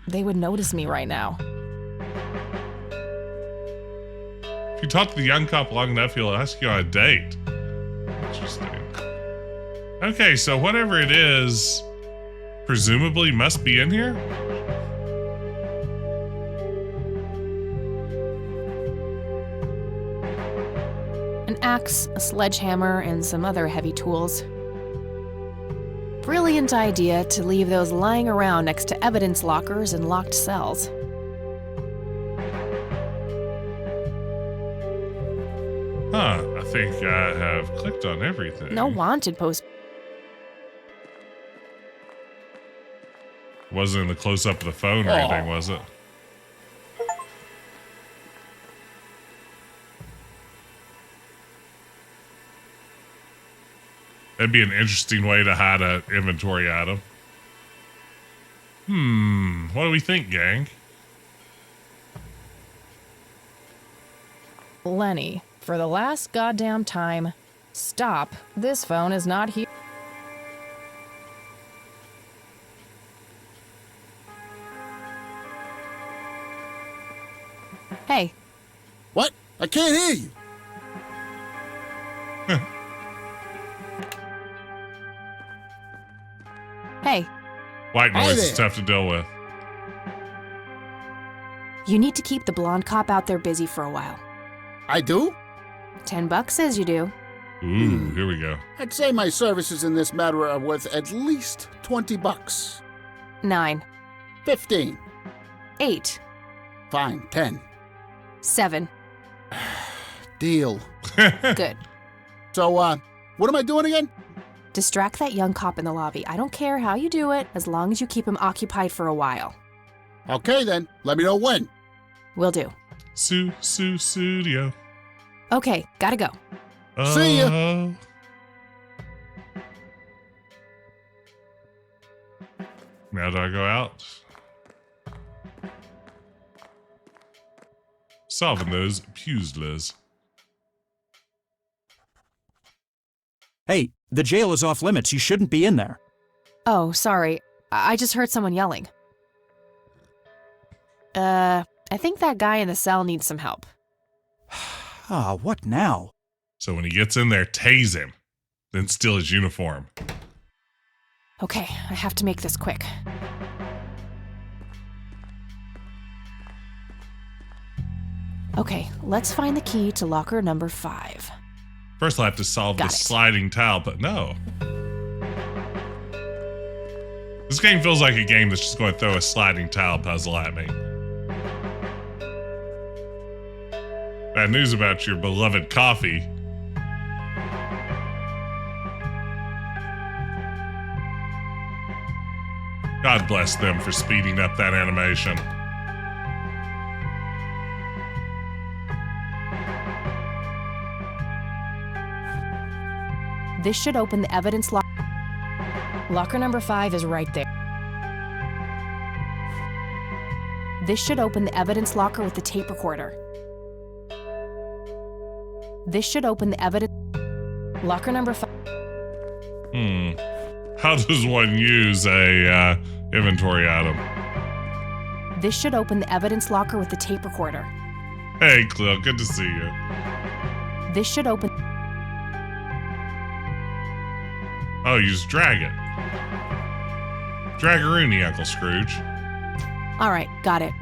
they would notice me right now. If you talk to the young cop long enough, he'll ask you on a date. Interesting. Okay, so whatever it is, presumably must be in here? An axe, a sledgehammer, and some other heavy tools. Brilliant idea to leave those lying around next to evidence lockers and locked cells. Huh, I think I have clicked on everything. No wanted post. Wasn't in the close-up of the phone or anything, was it? That'd be an interesting way to hide an inventory item. What do we think, gang? Lenny, for the last goddamn time, stop. This phone is not here. Hey. What? I can't hear you. Hey. White Hi noise is there. tough to deal with. You need to keep the blonde cop out there busy for a while. I do? $10 says you do. Ooh, here we go. I'd say my services in this matter are worth at least $20. 9. 15. 8. Fine, 10. 7. Deal. Good. So, what am I doing again? Distract that young cop in the lobby. I don't care how you do it, as long as you keep him occupied for a while. Okay then, let me know when. Will do. Studio. Okay, gotta go. See ya. Now do I go out? Solving those puzzles. Hey, the jail is off limits. You shouldn't be in there. Oh, sorry. I just heard someone yelling. I think that guy in the cell needs some help. Ah, what now? So when he gets in there, tase him. Then steal his uniform. Okay, I have to make this quick. Okay, let's find the key to locker number 5. First, I'll have to solve the sliding tile, but no. This game feels like a game that's just going to throw a sliding tile puzzle at me. Bad news about your beloved coffee. God bless them for speeding up that animation. This should open the evidence locker. Locker number 5 is right there. This should open the evidence locker with the tape recorder. This should open the evidence... Locker number 5... How does one use a inventory item? This should open the evidence locker with the tape recorder. Hey, Cliff, good to see you. This should open... Oh, you just drag it. Drag-a-rooney, Uncle Scrooge. All right, got it.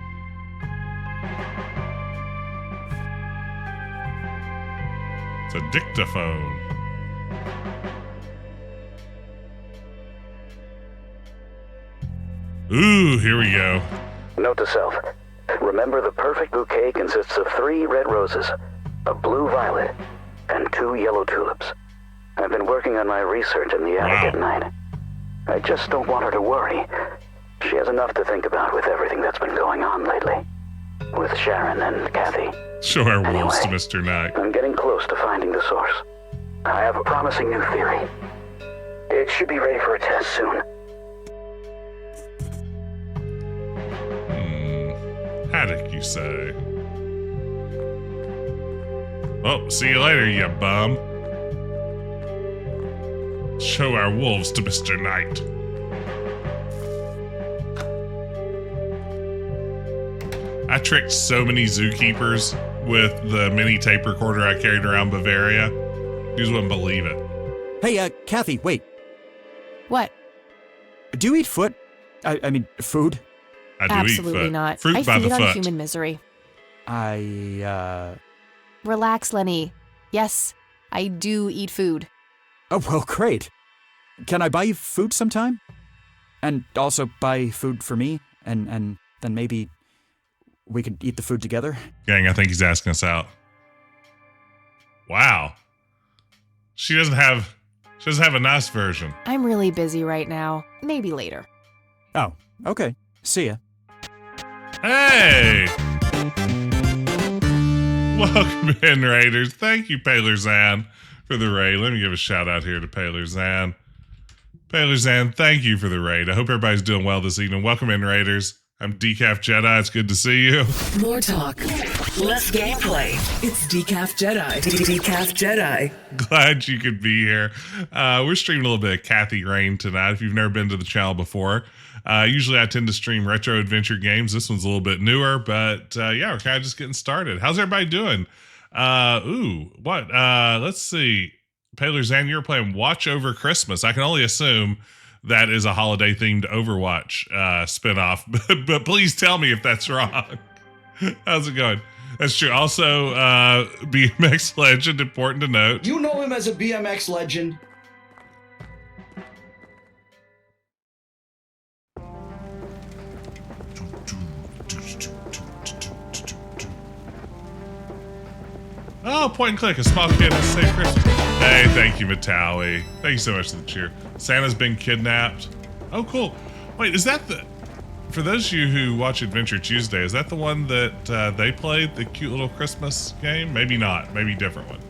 It's a dictaphone. Ooh, here we go. Note to self. Remember, the perfect bouquet consists of 3 red roses, a blue violet, and 2 yellow tulips. I've been working on my research in the attic at night. I just don't want her to worry. She has enough to think about with everything that's been going on lately. With Sharon and Kathy. Show our wolves to Mr. Knight. I'm getting close to finding the source. I have a promising new theory. It should be ready for a test soon. Attic, you say? Oh, see you later, you bum. Show our wolves to Mr. Knight. I tricked so many zookeepers with the mini tape recorder I carried around Bavaria. You just wouldn't believe it. Hey, Kathy, wait. What? Do you eat foot? I mean, food? I do Absolutely eat foot. not. Fruit I by feed the on foot. human misery. Relax, Lenny. Yes, I do eat food. Oh, well, great. Can I buy you food sometime? And also buy food for me? And then maybe we could eat the food together? Gang, I think he's asking us out. Wow. She doesn't have a nice version. I'm really busy right now. Maybe later. Oh, okay. See ya. Hey! Welcome in, Raiders. Thank you, Paler Zan, for the raid. Let me give a shout out here to Paler Zan. Paler Zan, thank you for the raid. I hope everybody's doing well this evening. Welcome in, Raiders. I'm Decaf Jedi. It's good to see you. More talk, less gameplay. It's Decaf Jedi. Decaf Jedi. Glad you could be here. We're streaming a little bit of Kathy Rain tonight. If you've never been to the channel before, usually I tend to stream retro adventure games. This one's a little bit newer, but yeah, we're kind of just getting started. How's everybody doing? Let's see. Paler Zan, you're playing Watch Over Christmas. I can only assume that is a holiday-themed Overwatch spinoff, but please tell me if that's wrong. How's it going? That's true. Also, BMX legend, important to note. You know him as a BMX legend. Oh, point and click. A small kid has saved Christmas. Hey, thank you, Vitaly. Thank you so much for the cheer. Santa's been kidnapped. Oh, cool. Wait, is that the... For those of you who watch Adventure Tuesday, is that the one that they played? The cute little Christmas game? Maybe not. Maybe a different one.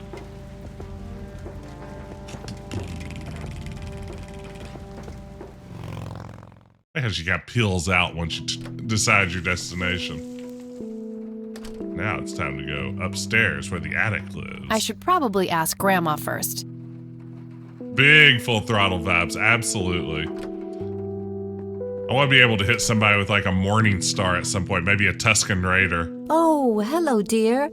Because you got peels out once you decide your destination. Now it's time to go upstairs where the attic lives. I should probably ask Grandma first. Big Full Throttle vibes, absolutely. I want to be able to hit somebody with like a Morning Star at some point, maybe a Tusken Raider. Oh, hello, dear.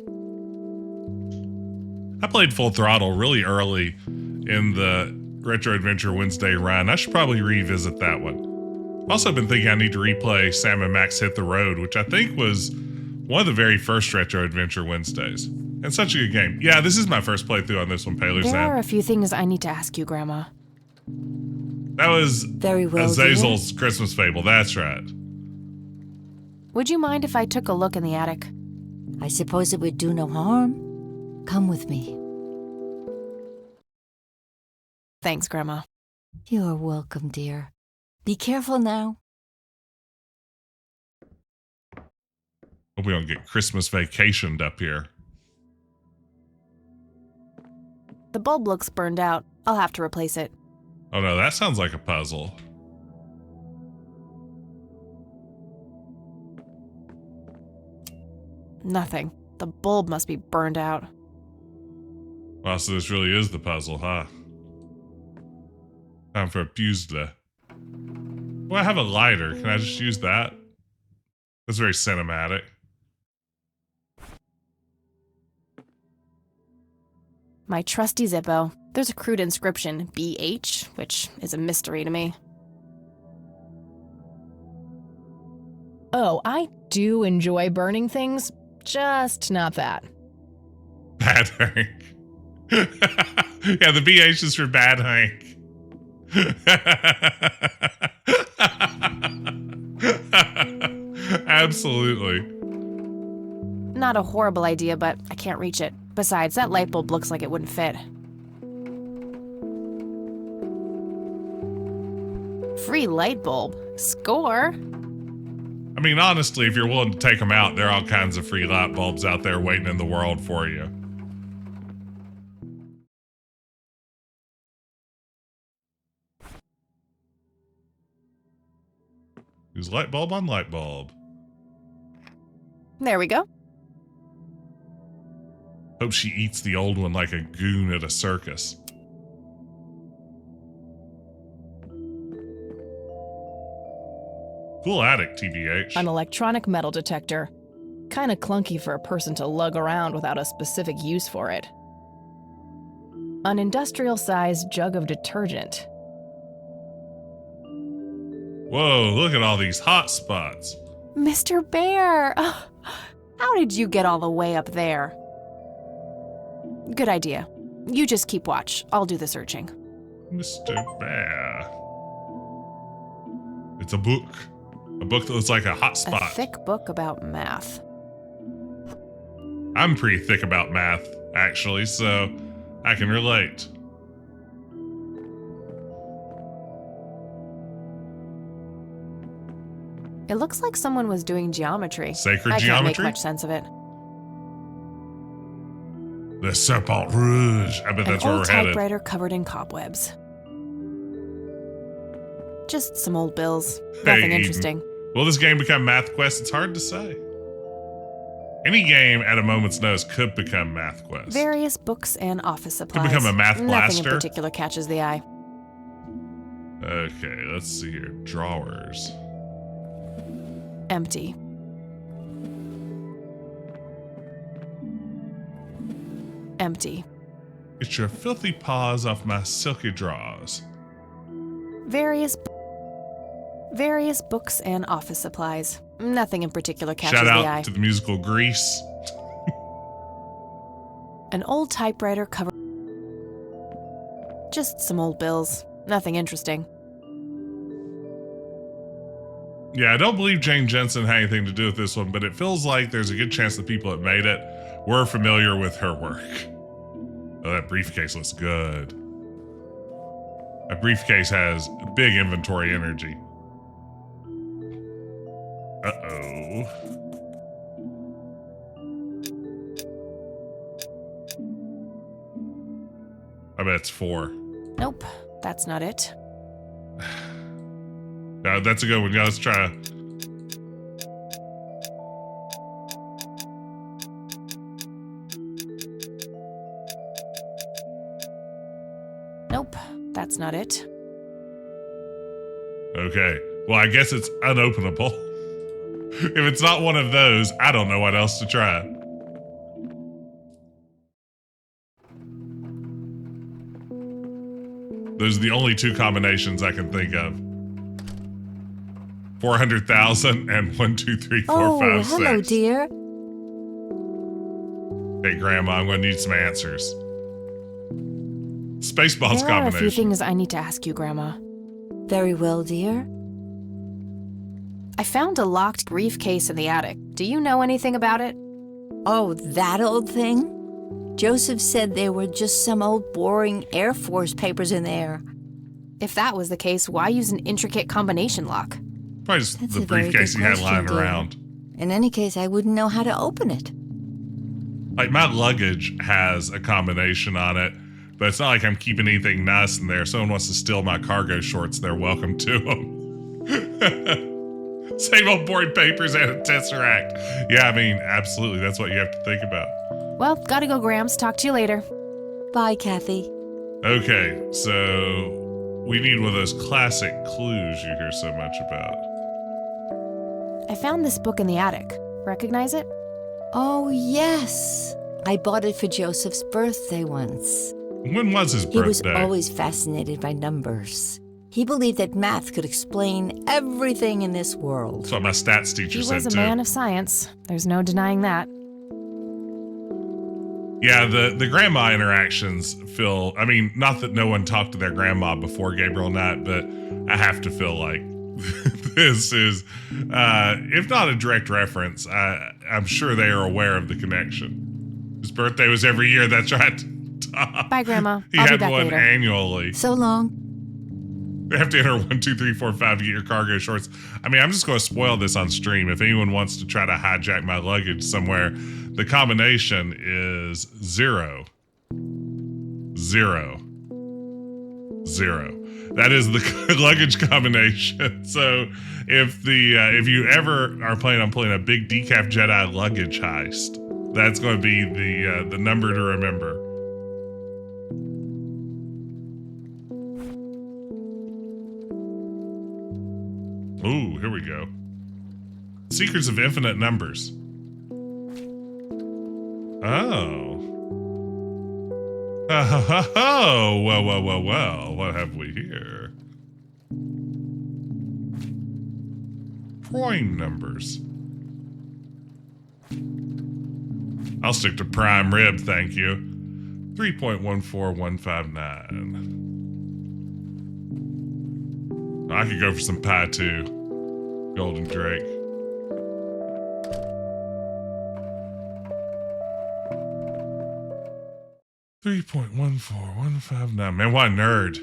I played Full Throttle really early in the Retro Adventure Wednesday run. I should probably revisit that one. I've also been thinking I need to replay Sam and Max Hit the Road, which I think was one of the very first Retro Adventure Wednesdays. And such a good game. Yeah, this is my first playthrough on this one, Paler There are Sam. a few things I need to ask you, Grandma. That was Very well, Azazel's Christmas Fable, that's right. Would you mind if I took a look in the attic? I suppose it would do no harm. Come with me. Thanks, Grandma. You're welcome, dear. Be careful now. Hope we don't get Christmas vacationed up here. The bulb looks burned out. I'll have to replace it. Oh no, that sounds like a puzzle. Nothing. The bulb must be burned out. Wow, so this really is the puzzle, huh? Time for a puzzle. Well, I have a lighter. Can I just use that? That's very cinematic. My trusty Zippo. There's a crude inscription, BH, which is a mystery to me. Oh, I do enjoy burning things, just not that. Bad Hank. Yeah, the BH is for Bad Hank. Absolutely. Not a horrible idea, but I can't reach it. Besides, that light bulb looks like it wouldn't fit. Free light bulb? Score? I mean, honestly, if you're willing to take them out, there are all kinds of free light bulbs out there waiting in the world for you. Use light bulb on light bulb. There we go. Hope she eats the old one like a goon at a circus. Cool attic, TBH. An electronic metal detector. Kinda clunky for a person to lug around without a specific use for it. An industrial-sized jug of detergent. Whoa, look at all these hot spots. Mr. Bear! How did you get all the way up there? Good idea. You just keep watch. I'll do the searching. Mr. Bear. It's a book. A book that looks like a hot A spot. thick book about math. I'm pretty thick about math, actually, so I can relate. It looks like someone was doing geometry. Sacred I geometry? can't make much sense of it. The Serpent Rouge. I bet that's where An old we're headed. typewriter covered in cobwebs. Just some old bills. Nothing Eden. interesting. Will this game become Math Quest? It's hard to say. Any game at a moment's notice could become Math Quest. Various books and office supplies. become a math Nothing blaster. in particular catches the eye. Okay, let's see here. Drawers. Empty. Empty. Get your filthy paws off my silky drawers. Various books and office supplies. Nothing in particular catches Shout the out eye. to the musical Grease. An old typewriter covered. Just some old bills. Nothing interesting. Yeah, I don't believe Jane Jensen had anything to do with this one, but it feels like there's a good chance the people that made it were familiar with her work. Oh, that briefcase looks good. That briefcase has big inventory energy. Uh-oh. I bet it's 4. Nope, that's not it. That's a good one. Yeah, let's try. Nope, that's not it. Okay. Well, I guess it's unopenable. If it's not one of those, I don't know what else to try. Those are the only two combinations I can think of. 400,000 and 1, 2, 3, 4, 5, 6. Hello, dear. Hey, Grandma, I'm going to need some answers. Spaceballs There are a few combination. things I need to ask you, Grandma. Very well, dear. I found a locked briefcase in the attic. Do you know anything about it? Oh, that old thing? Joseph said there were just some old boring Air Force papers in there. If that was the case, why use an intricate combination lock? Probably just That's the a very briefcase good he had question, lying dear. around. In any case, I wouldn't know how to open it. Like, my luggage has a combination on it, but it's not like I'm keeping anything nice in there. If someone wants to steal my cargo shorts, they're welcome to them. Same old boring papers and a Tesseract. Yeah, I mean, absolutely. That's what you have to think about. Well, gotta go, Grams. Talk to you later. Bye, Kathy. Okay, so we need one of those classic clues you hear so much about. I found this book in the attic. Recognize it? Oh, yes. I bought it for Joseph's birthday once. When was his birthday? He was always fascinated by numbers. He believed that math could explain everything in this world. That's what my stats teacher He said, was a too. man of science. There's no denying that. Yeah, the grandma interactions feel, I mean, not that no one talked to their grandma before Gabriel Knight, but I have to feel like this is, if not a direct reference, I'm sure they are aware of the connection. His birthday was every year, that's right. Bye, Grandma. He I'll be had back one later. annually. So long. They have to enter 1, 2, 3, 4, 5 to get your cargo shorts. I mean, I'm just going to spoil this on stream. If anyone wants to try to hijack my luggage somewhere, the combination is 0, 0, 0. That is the luggage combination. So if you ever are planning on pulling a big Decaf Jedi luggage heist, that's going to be the number to remember. Ooh, here we go. Secrets of Infinite Numbers. Oh. Oh, well. What have we here? Prime numbers. I'll stick to prime rib, thank you. 3.14159. I could go for some pie too. Golden Drake. $3.14159. Man, what a nerd.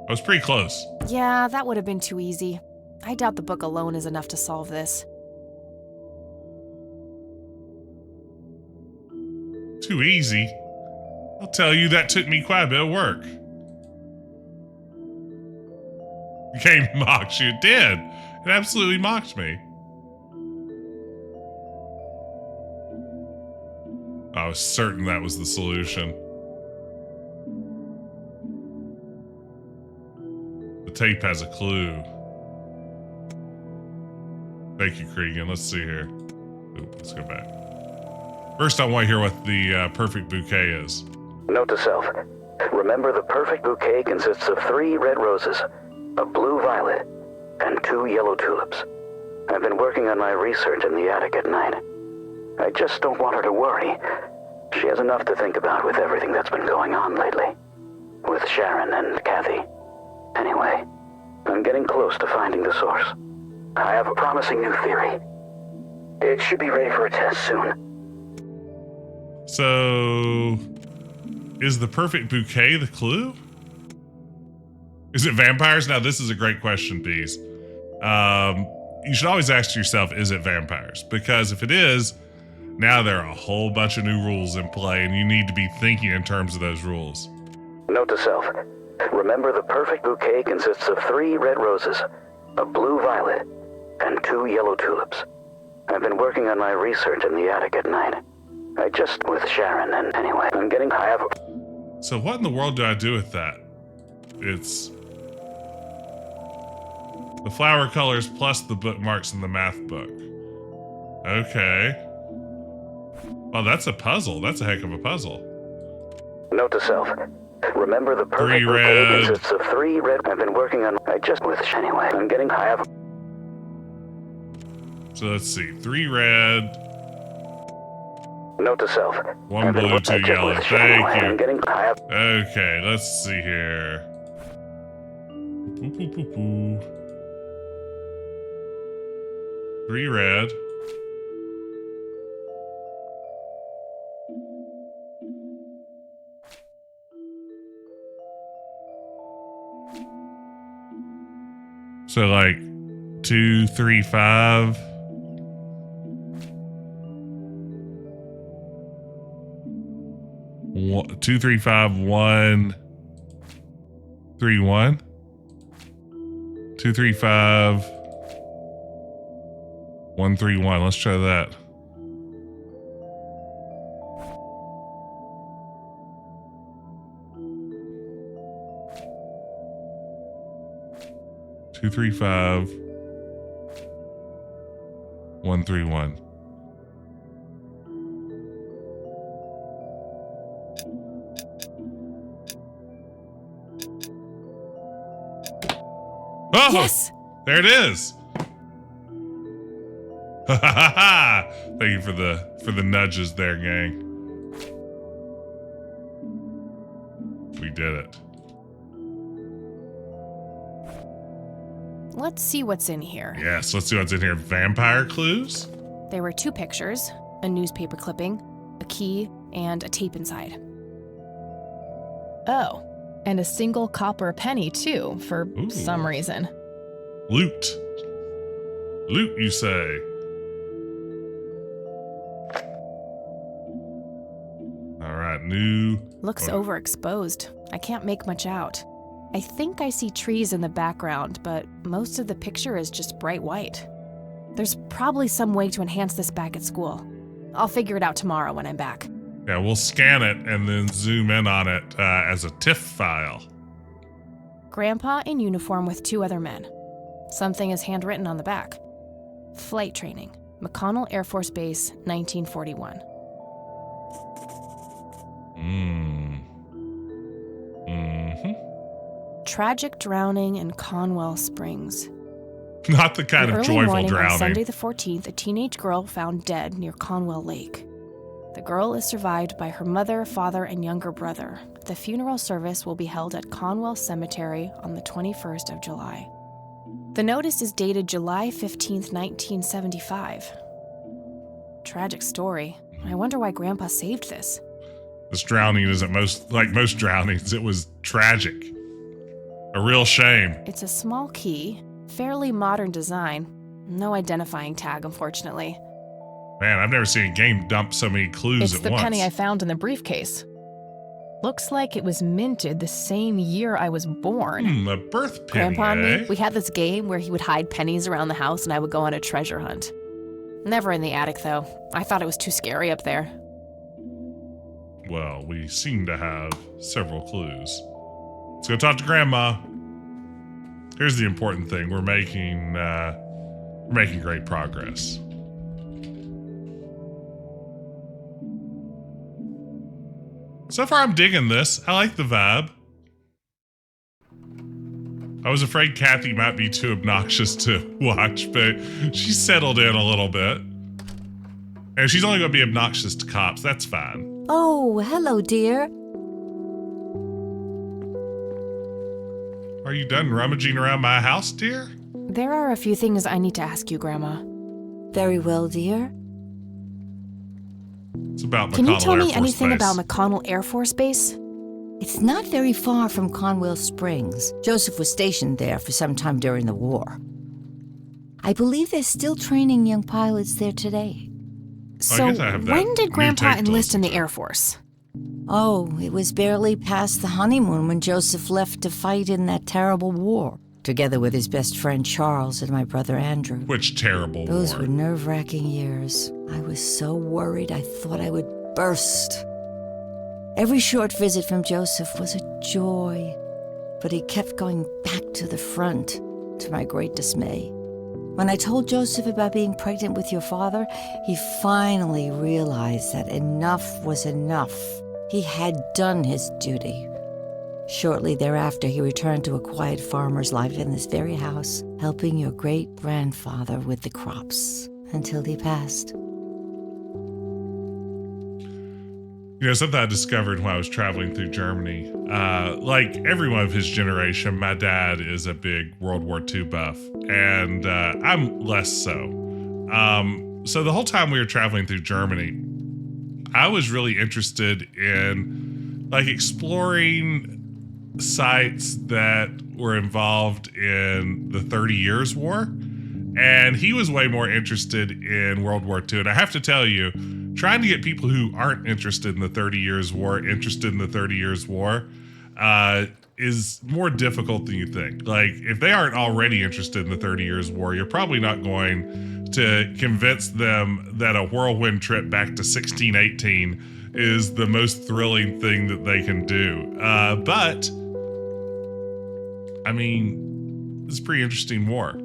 I was pretty close. Yeah, that would have been too easy. I doubt the book alone is enough to solve this. Too easy? I'll tell you, that took me quite a bit of work. The game mocked you. It did. It absolutely mocked me. I was certain that was the solution. The tape has a clue. Thank you, Cregan. Let's see here. Oop, let's go back. First, I want to hear what the perfect bouquet is. Note to self. Remember, the perfect bouquet consists of 3 red roses, a blue violet, and 2 yellow tulips. I've been working on my research in the attic at night. I just don't want her to worry. She has enough to think about with everything that's been going on lately. With Sharon and Kathy. Anyway, I'm getting close to finding the source. I have a promising new theory. It should be ready for a test soon. So, is the perfect bouquet the clue? Is it vampires? Now, this is a great question, Bees. You should always ask yourself, is it vampires? Because if it is, now there are a whole bunch of new rules in play, and you need to be thinking in terms of those rules. Note to self. Remember, the perfect bouquet consists of 3 red roses, a blue violet, and 2 yellow tulips. I've been working on my research in the attic at night. I just with Sharon, and anyway, I have a... So what in the world do I do with that? It's... The flower colors plus the bookmarks in the math book. Okay. Well, that's a puzzle. That's a heck of a puzzle. Note to self. Remember the perfect 3 bouquet red. consists of 3 red. I've been working on. I just with anyway. I'm getting. I have. So let's see. 3 red. Note to self. 1 blue, 2 yellow. Thank you. I'm getting. I have. Okay, let's see here. Boo, boo, boo, boo. 3 red. So like 2, 3, 5. One, 2, 3, 5, 1, 3, 1. 2, 3, 5, 1, 3, 1. Let's try that. Two, 3, 5, 1, 3, 1. Oh, yes! There it is. Ha ha ha! Thank you for the nudges there, gang. We did it. Let's see what's in here. Yes, let's see what's in here. Vampire clues? There were 2 pictures, a newspaper clipping, a key, and a tape inside. Oh, and a single copper penny, too, for some reason. Loot. Loot, you say? All right, new. Looks overexposed. I can't make much out. I think I see trees in the background, but most of the picture is just bright white. There's probably some way to enhance this back at school. I'll figure it out tomorrow when I'm back. Yeah, we'll scan it and then zoom in on it as a TIFF file. Grandpa in uniform with 2 other men. Something is handwritten on the back. Flight training, McConnell Air Force Base, 1941. Tragic drowning in Conwell Springs. Not the kind of early joyful morning drowning. On Sunday the 14th, a teenage girl found dead near Conwell Lake. The girl is survived by her mother, father, and younger brother. The funeral service will be held at Conwell Cemetery on the 21st of July. The notice is dated July 15th, 1975. Tragic story. I wonder why Grandpa saved this. This drowning isn't like most drownings. It was tragic. A real shame. It's a small key, fairly modern design. No identifying tag, unfortunately. Man, I've never seen a game dump so many clues It's at the once. penny I found in the briefcase. Looks like it was minted the same year I was born. A birth penny, Grandpa and eh? me, we had this game where he would hide pennies around the house and I would go on a treasure hunt. Never in the attic, though. I thought it was too scary up there. Well, we seem to have several clues. Let's go talk to Grandma. Here's the important thing. We're making great progress. So far, I'm digging this. I like the vibe. I was afraid Kathy might be too obnoxious to watch, but she's settled in a little bit. And she's only going to be obnoxious to cops. That's fine. Oh, hello, dear. Are you done rummaging around my house, dear? There are a few things I need to ask you, Grandma. Very well, dear. It's about McConnell Can you tell Air me Force anything Base. about McConnell Air Force Base? It's not very far from Conwell Springs. Joseph was stationed there for some time during the war. I believe they're still training young pilots there today. So, when did Grandpa enlist in the Air Force? Oh, it was barely past the honeymoon when Joseph left to fight in that terrible war, together with his best friend Charles and my brother Andrew. Which terrible Those war? were nerve-wracking years. I was so worried I thought I would burst. Every short visit from Joseph was a joy, but he kept going back to the front. to my great dismay. When I told Joseph about being pregnant with your father, he finally realized that enough was enough. He had done his duty. Shortly thereafter, he returned to a quiet farmer's life in this very house, helping your great-grandfather with the crops until he passed. You know, something I discovered when I was traveling through Germany, like everyone of his generation, my dad is a big World War II buff, and I'm less so. So the whole time we were traveling through Germany, I was really interested in like exploring sites that were involved in the 30 Years' War, and he was way more interested in World War II. And I have to tell you, trying to get people who aren't interested in the 30 Years' War interested in the 30 Years' War is more difficult than you think. Like, if they aren't already interested in the 30 Years' War, you're probably not going to convince them that a whirlwind trip back to 1618 is the most thrilling thing that they can do. But, I mean, it's a pretty interesting war.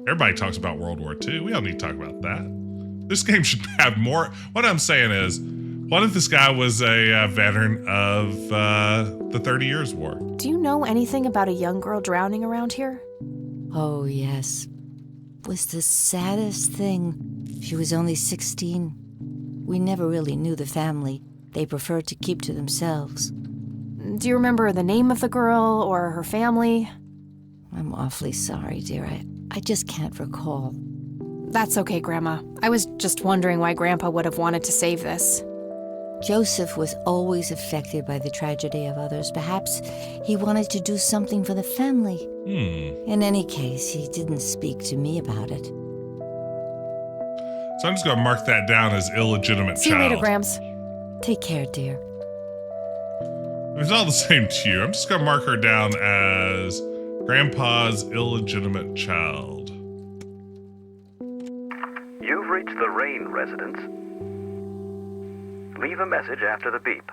Everybody talks about World War II. We don't need to talk about that. This game should have more. What I'm saying is, what if this guy was a veteran of the 30 Years' War? Do you know anything about a young girl drowning around here? Oh, yes. It was the saddest thing. She was only 16. We never really knew the family. They preferred to keep to themselves. Do you remember the name of the girl or her family? I'm awfully sorry, dear. I just can't recall. That's okay, Grandma. I was just wondering why Grandpa would have wanted to save this. Joseph was always affected by the tragedy of others. Perhaps he wanted to do something for the family. In any case, he didn't speak to me about it. So I'm just going to mark that down as illegitimate See child. you later, Grams. Take care, dear. It's all the same to you. I'm just going to mark her down as Grandpa's illegitimate child. You've reached the Rain residence. Leave a message after the beep.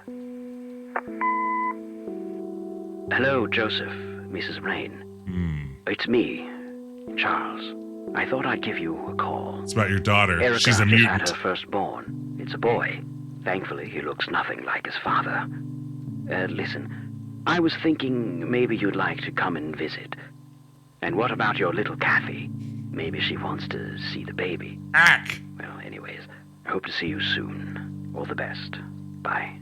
Hello, Joseph, Mrs. Rain. It's me, Charles. I thought I'd give you a call. It's about your daughter. Erica She's a just mutant. had her firstborn. It's a boy. Thankfully, he looks nothing like his father. Listen, I was thinking maybe you'd like to come and visit. And what about your little Kathy? Maybe she wants to see the baby. Ack! Well, anyways, I hope to see you soon. All the best. Bye.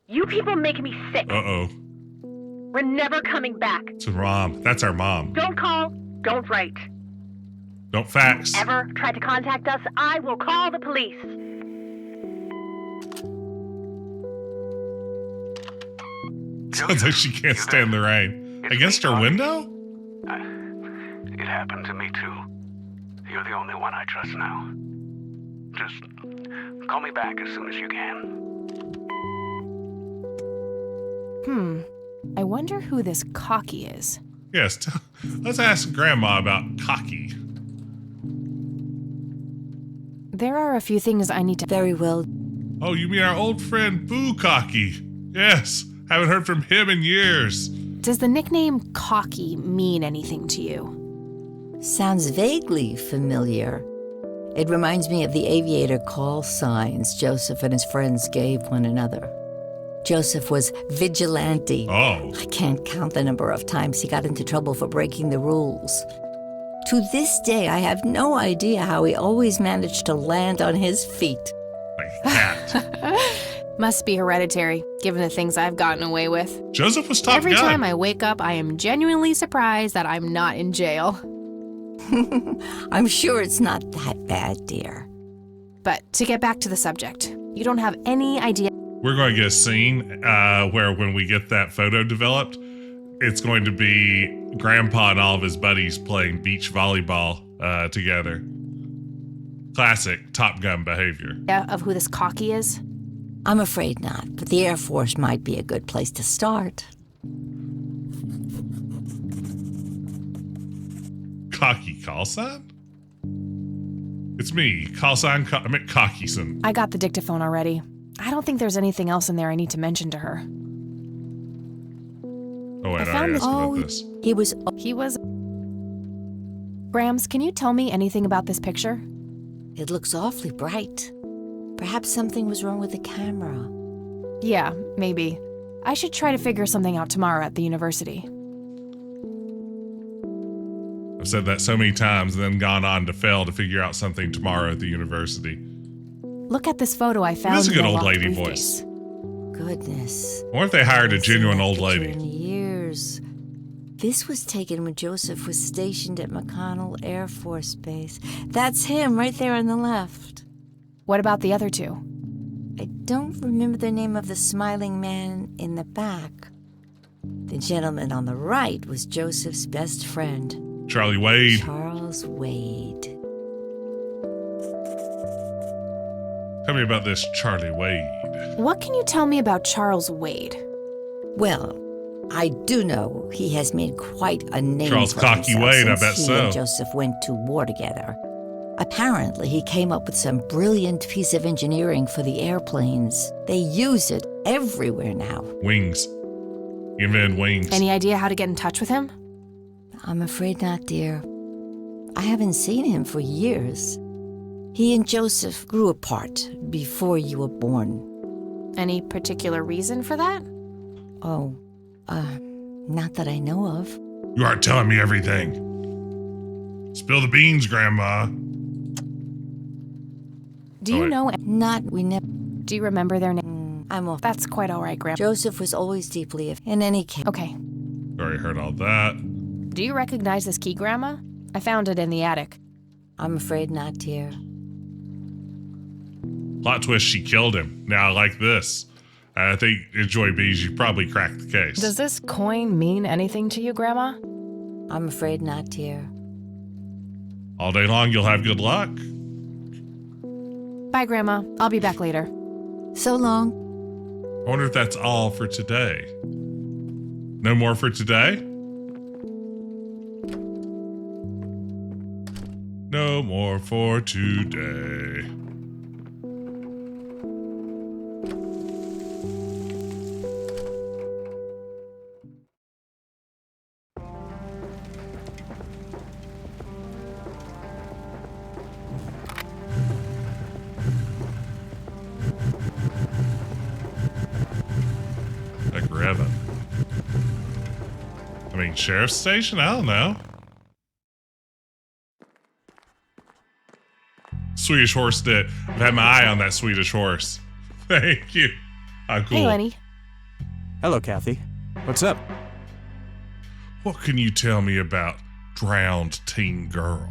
You people make me sick. Uh-oh. We're never coming back. It's her mom. That's our mom. Don't call, don't write. Don't fax. Ever try to contact us, I will call the police. Sounds like she can't stand the rain. Against her window? It happened to me too. You're the only one I trust now. Just call me back as soon as you can. I wonder who this Cocky is. Yes, let's ask Grandma about Cocky. There are a few things I need to... Very well. Oh, you mean our old friend Boo Cocky? Yes, haven't heard from him in years. Does the nickname Cocky mean anything to you? Sounds vaguely familiar. It reminds me of the aviator call signs Joseph and his friends gave one another. Joseph was vigilante. Oh. I can't count the number of times he got into trouble for breaking the rules. To this day, I have no idea how he always managed to land on his feet. Like a cat. Must be hereditary, given the things I've gotten away with. Joseph was top Every gun. time I wake up, I am genuinely surprised that I'm not in jail. I'm sure it's not that bad, dear. But to get back to the subject, you don't have any idea. We're going to get a scene where when we get that photo developed, it's going to be Grandpa and all of his buddies playing beach volleyball together. Classic Top Gun behavior. Of who this Cocky is? I'm afraid not, but the Air Force might be a good place to start. Cocky call sign? It's me, call sign Cockyson. I got the dictaphone already. I don't think there's anything else in there I need to mention to her. Oh, wait, I found this. about this. He was. Grams, can you tell me anything about this picture? It looks awfully bright. Perhaps something was wrong with the camera. Yeah, maybe. I should try to figure something out tomorrow at the university. I've said that so many times and then gone on to fail to figure out something tomorrow at the university. Look at this photo I found. This is a good in the old locked lady briefcase. voice. Goodness. I wonder if they hired a genuine old In lady. years. This was taken when Joseph was stationed at McConnell Air Force Base. That's him right there on the left. What about the other two? I don't remember the name of the smiling man in the back. The gentleman on the right was Joseph's best friend. Charlie Wade. Charles Wade. Tell me about this Charlie Wade. What can you tell me about Charles Wade? Well, I do know he has made quite a name Charles for Cocky himself Wade, I since bet he so. and Joseph went to war together. Apparently, he came up with some brilliant piece of engineering for the airplanes. They use it everywhere now. Wings. He invented wings. Any idea how to get in touch with him? I'm afraid not, dear. I haven't seen him for years. He and Joseph grew apart before you were born. Any particular reason for that? Oh, not that I know of. You aren't telling me everything. Spill the beans, Grandma. Do you know? We never. Do you remember their name? I'm off. That's quite all right, Grandma. Joseph was always deeply. In any case. Okay. Already heard all that. Do you recognize this key, Grandma? I found it in the attic. I'm afraid not, dear. Plot twist, she killed him. Now, like this. I think, Enjoy Bees, you probably cracked the case. Does this coin mean anything to you, Grandma? I'm afraid not, dear. All day long, you'll have good luck. Bye, Grandma. I'll be back later. So long. I wonder if that's all for today. No more for today? No more for today. Like Revan. I mean, sheriff's station? I don't know. Swedish horse did. I've had my eye on that Swedish horse. Thank you. How cool. Hey, Lenny. Hello, Kathy. What's up? What can you tell me about drowned teen girl?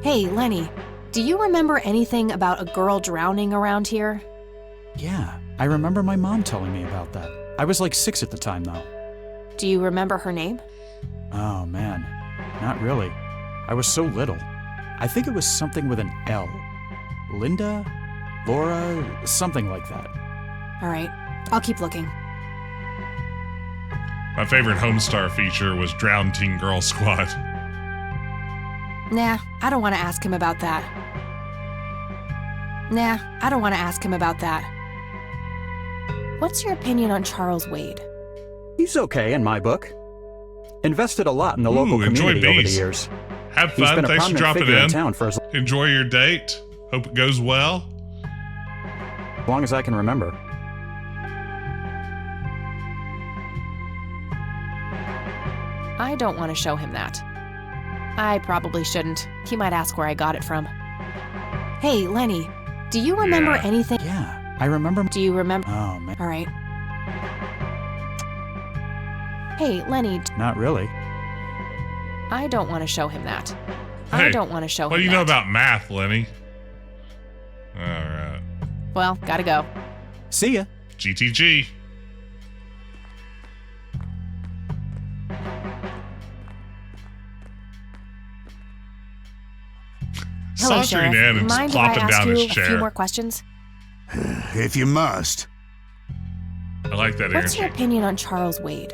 Hey, Lenny. Do you remember anything about a girl drowning around here? Yeah, I remember my mom telling me about that. I was like 6 at the time, though. Do you remember her name? Oh, man. Not really. I was so little. I think it was something with an L. Linda? Laura? Something like that. All right. I'll keep looking. My favorite Homestar feature was Drowned Teen Girl Squad. Nah, I don't want to ask him about that. What's your opinion on Charles Wade? He's okay in my book. Invested a lot in the local community over the years. Have He's fun. been a Thanks for prominent dropping figure in in. town for as Enjoy your date. Hope it goes well. long as I can remember. I don't want to show him that. I probably shouldn't. He might ask where I got it from. Hey, Lenny, do you remember anything? Yeah, I remember. Do you remember? Oh, man. All right. Hey, Lenny. Not really. I don't want to show him that. Hey, I don't want to show what him do you that. know about math, Lenny? All right. Well, gotta go. See ya. GTG. Hello, Sauntering Sheriff. in and Mind if I plopping ask down you his a few chair. more questions? If you must. I like that What's energy. your opinion on Charles Wade?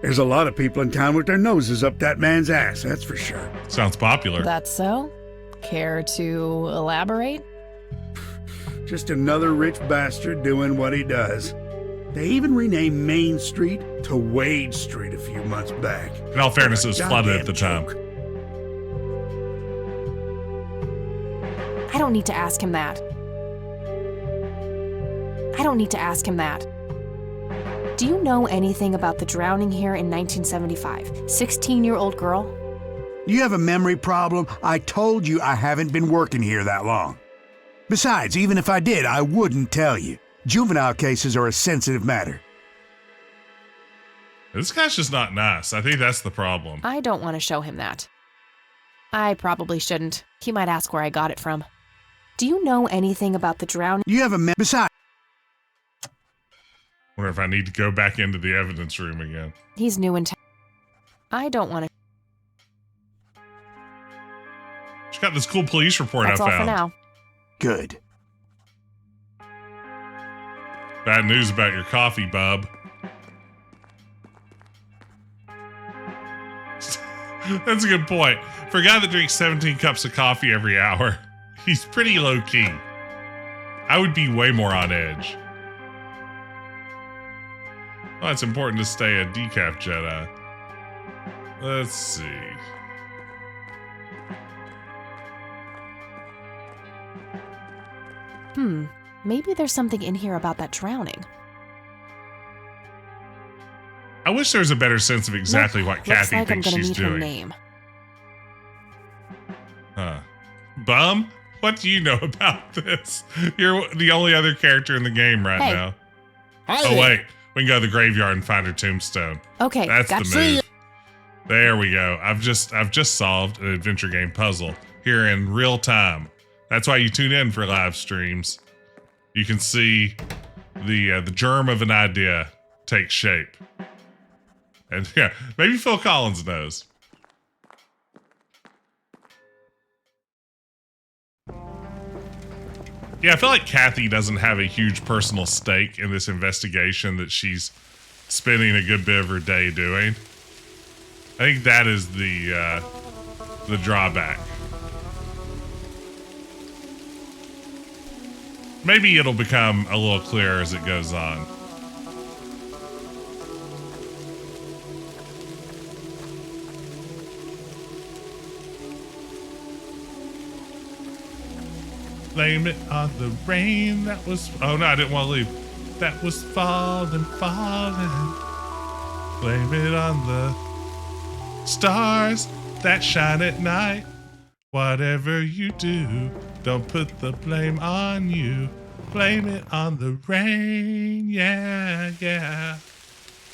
There's a lot of people in town with their noses up that man's ass, that's for sure. Sounds popular. That's so? Care to elaborate? Just another rich bastard doing what he does. They even renamed Main Street to Wade Street a few months back. In all fairness, it was flooded at the time. I don't need to ask him that. I don't need to ask him that. Do you know anything about the drowning here in 1975? 16-year-old girl? You have a memory problem? I told you I haven't been working here that long. Besides, even if I did, I wouldn't tell you. Juvenile cases are a sensitive matter. This guy's just not nice. I think that's the problem. I don't want to show him that. I probably shouldn't. He might ask where I got it from. Do you know anything about the drowning? You have a besides. Wonder if I need to go back into the evidence room again. He's new in town. I don't want to. She's got this cool police report That's I all found. for now. Good. Bad news about your coffee, bub. That's a good point. For a guy that drinks 17 cups of coffee every hour, he's pretty low-key. I would be way more on edge. Well, it's important to stay a decaf Jedi. Let's see. Maybe there's something in here about that drowning. I wish there was a better sense of exactly what Kathy Looks like thinks I'm gonna she's need doing. her name. Huh. Bum? What do you know about this? You're the only other character in the game right Hey. now. Hi Oh, there. wait. We can go to the graveyard and find her tombstone. Okay, That's gotcha. the move. There we go. I've just solved an adventure game puzzle here in real time. That's why you tune in for live streams. You can see the germ of an idea take shape. And yeah, maybe Phil Collins knows. Yeah, I feel like Kathy doesn't have a huge personal stake in this investigation that she's spending a good bit of her day doing. I think that is the drawback. Maybe it'll become a little clearer as it goes on. Blame it on the rain that was... Oh, no, I didn't want to leave. That was falling, falling. Blame it on the stars that shine at night. Whatever you do, don't put the blame on you. Blame it on the rain, yeah, yeah.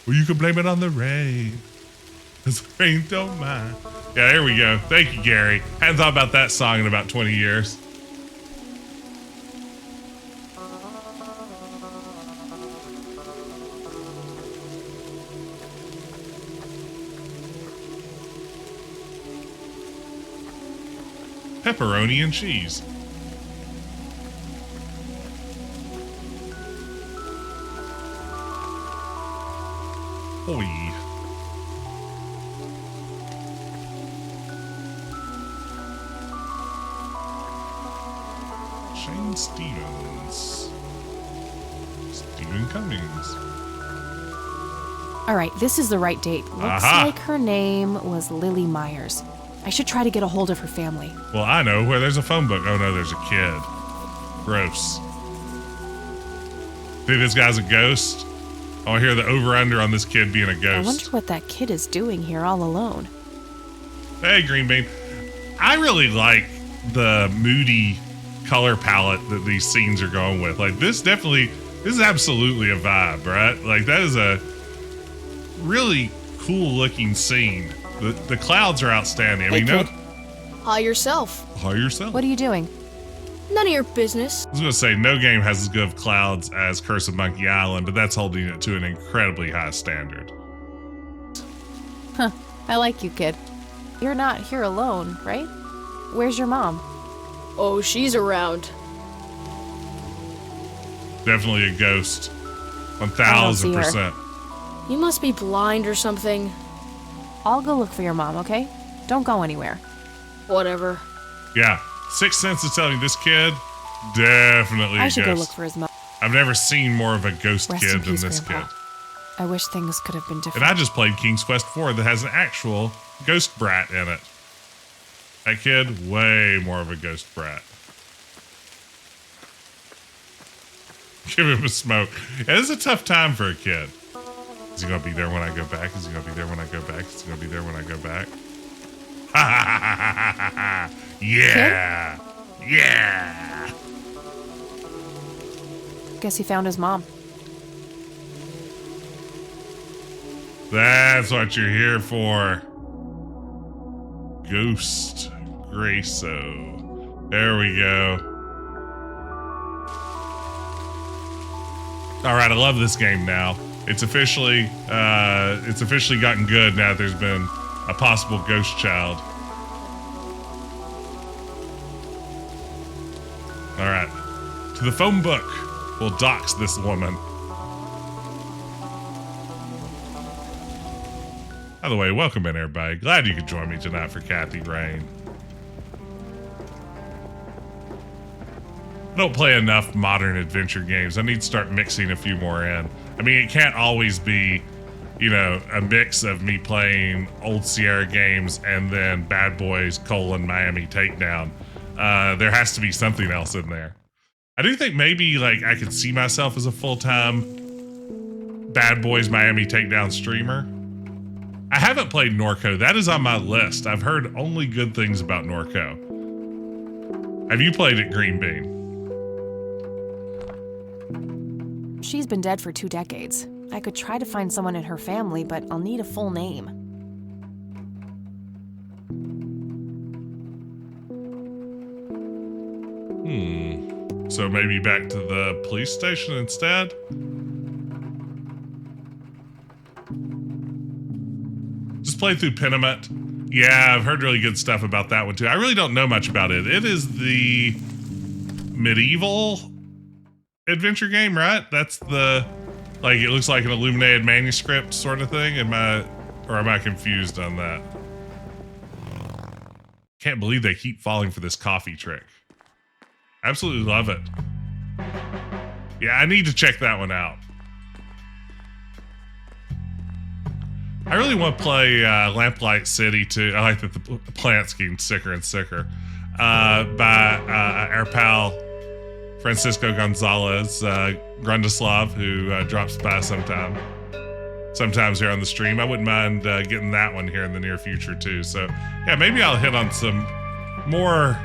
Well, you can blame it on the rain, 'cause the rain don't mind. Yeah, there we go. Thank you, Gary. Hadn't thought about that song in about 20 years. Pepperoni and cheese. Oi. Shane Stevens. Stephen Cummings. All right, this is the right date. Looks Aha. like her name was Lily Myers. I should try to get a hold of her family. Well, I know where there's a phone book. Oh no, there's a kid. Gross. Think this guy's a ghost? I want to hear the over-under on this kid being a I ghost. wonder what that kid is doing here all alone. Hey, Green Bean. I really like the moody color palette that these scenes are going with. Like, this is absolutely a vibe, right? Like, that is a really cool-looking scene. The clouds are outstanding. I mean, no... Hi yourself. Hi yourself. What are you doing? None of your business. I was going to say, no game has as good of clouds as Curse of Monkey Island, but that's holding it to an incredibly high standard. Huh. I like you, kid. You're not here alone, right? Where's your mom? Oh, she's around. Definitely a ghost. I don't see her. 1000%. You must be blind or something. I'll go look for your mom, okay? Don't go anywhere. Whatever. Yeah. Sixth Sense is telling this kid, definitely I a should go ghost. look for his mom. I've never seen more of a ghost Rest in kid than peace, this Grandpa. kid. I wish things could have been And different. I just played King's Quest IV that has an actual ghost brat in it. That kid, way more of a ghost brat. Give him a smoke. It is a tough time for a kid. Is he going to be there when I go back? Is he going to be there when I go back? Is he going to be there when I go back? Ha ha ha ha ha ha! Yeah! Yeah! Guess he found his mom. That's what you're here for. Ghost Grayso. There we go. Alright, I love this game now. It's officially gotten good now that there's been a possible ghost child. Alright. To the phone book. We'll dox this woman. By the way, welcome in everybody. Glad you could join me tonight for Kathy Rain. I don't play enough modern adventure games. I need to start mixing a few more in. I mean, it can't always be, you know, a mix of me playing old Sierra games and then Bad Boys : Miami Takedown. There has to be something else in there. I do think maybe like I could see myself as a full-time Bad Boys Miami Takedown streamer. I haven't played Norco. That is on my list. I've heard only good things about Norco. Have you played it, Green Bean? She's been dead for 2 decades. I could try to find someone in her family, but I'll need a full name. So maybe back to the police station instead? Just play through Pentiment. Yeah, I've heard really good stuff about that one too. I really don't know much about it. It is the medieval adventure game, right? That's the, like, it looks like an illuminated manuscript sort of thing. Am I confused on that? Can't believe they keep falling for this coffee trick. Absolutely love it. Yeah, I need to check that one out. I really want to play Lamplight City too. I like that the plant's getting sicker and sicker. By our pal Francisco Gonzalez, Grundislav, who drops by sometimes here on the stream. I wouldn't mind getting that one here in the near future too. So yeah, maybe I'll hit on some more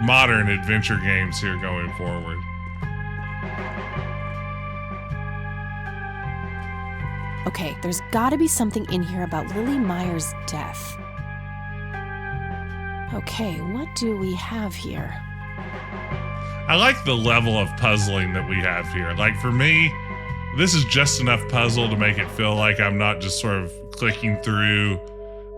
modern adventure games here going forward. Okay, there's gotta be something in here about Lily Meyer's death. Okay, what do we have here? I like the level of puzzling that we have here. Like for me, this is just enough puzzle to make it feel like I'm not just sort of clicking through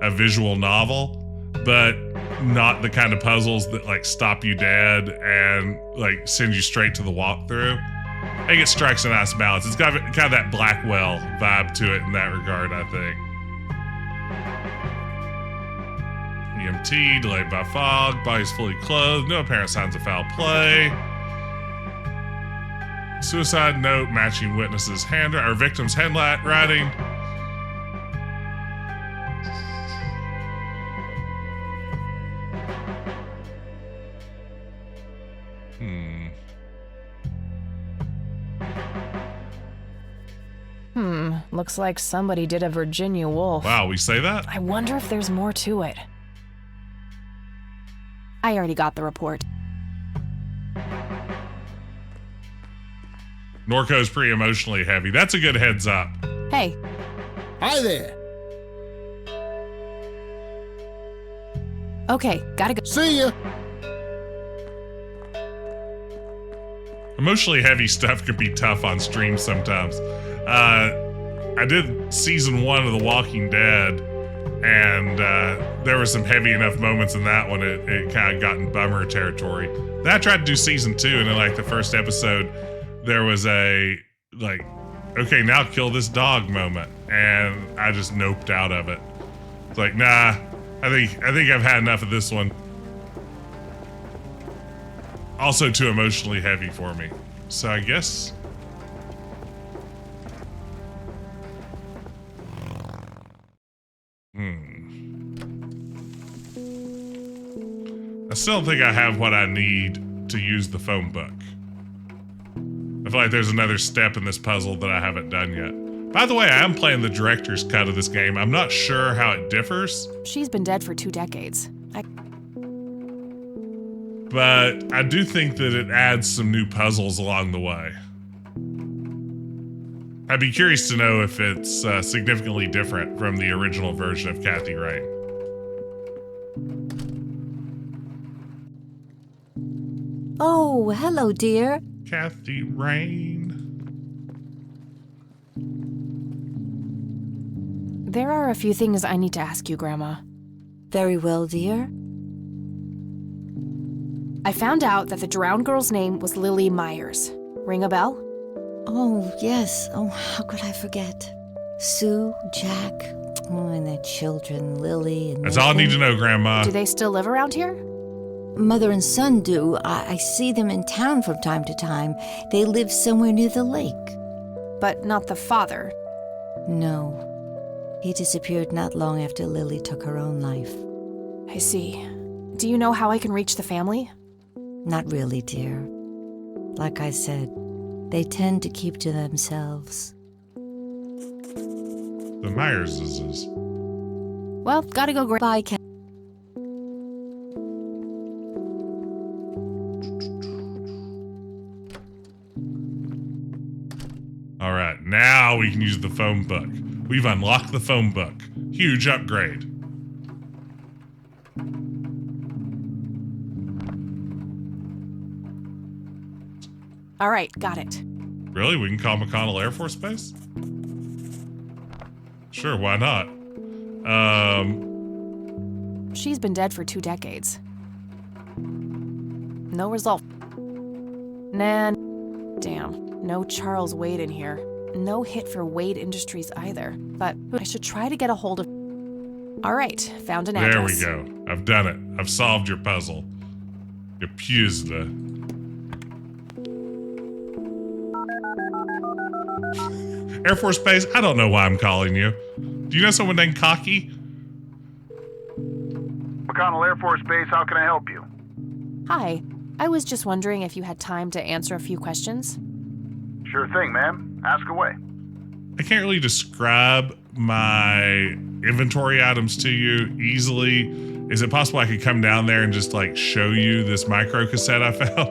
a visual novel, but not the kind of puzzles that like stop you dead and like send you straight to the walkthrough. I think it strikes a nice balance. It's got kind of that Blackwell vibe to it in that regard, I think. EMT, delayed by fog, body's fully clothed, no apparent signs of foul play. Suicide note matching witnesses' or victim's handwriting. Looks like somebody did a Virginia Woolf. Wow, we say that? I wonder if there's more to it. I already got the report. Norco's pretty emotionally heavy. That's a good heads up. Hey. Hi there. Okay, gotta go. See ya. Emotionally heavy stuff can be tough on stream sometimes. I did season 1 of The Walking Dead, and there were some heavy enough moments in that one, it kind of got in bummer territory. Then I tried to do season 2, and in like the first episode, there was a, like, okay, now kill this dog moment, and I just noped out of it. It's like, nah, I think I've had enough of this one. Also too emotionally heavy for me. So I guess I still don't think I have what I need to use the phone book. I feel like there's another step in this puzzle that I haven't done yet. By the way, I am playing the director's cut of this game. I'm not sure how it differs. She's been dead for 2 decades. But I do think that it adds some new puzzles along the way. I'd be curious to know if it's significantly different from the original version of Kathy Rain. Oh, hello, dear. Kathy Rain. There are a few things I need to ask you, Grandma. Very well, dear. I found out that the drowned girl's name was Lily Myers. Ring a bell? Oh, yes. Oh, how could I forget? Sue, Jack, and their children, Lily and That's all I need to know, Grandma. Do they still live around here? Mother and son do. I see them in town from time to time. They live somewhere near the lake. But not the father? No. He disappeared not long after Lily took her own life. I see. Do you know how I can reach the family? Not really, dear. Like I said, they tend to keep to themselves. The Myerses. Well, gotta go. Bye, Cat. All right, now we can use the phone book. We've unlocked the phone book. Huge upgrade. All right, got it. Really? We can call McConnell Air Force Base? Sure, why not? She's been dead for 2 decades. No result. Nah, damn. No Charles Wade in here. No hit for Wade Industries either. But I should try to get a hold of... All right, found an address. There we go. I've done it. I've solved your puzzle. Your puzzle. Air Force Base, I don't know why I'm calling you. Do you know someone named Cocky? McConnell Air Force Base, how can I help you? Hi. I was just wondering if you had time to answer a few questions. Sure thing, ma'am. Ask away. I can't really describe my inventory items to you easily. Is it possible I could come down there and just like show you this micro cassette I found?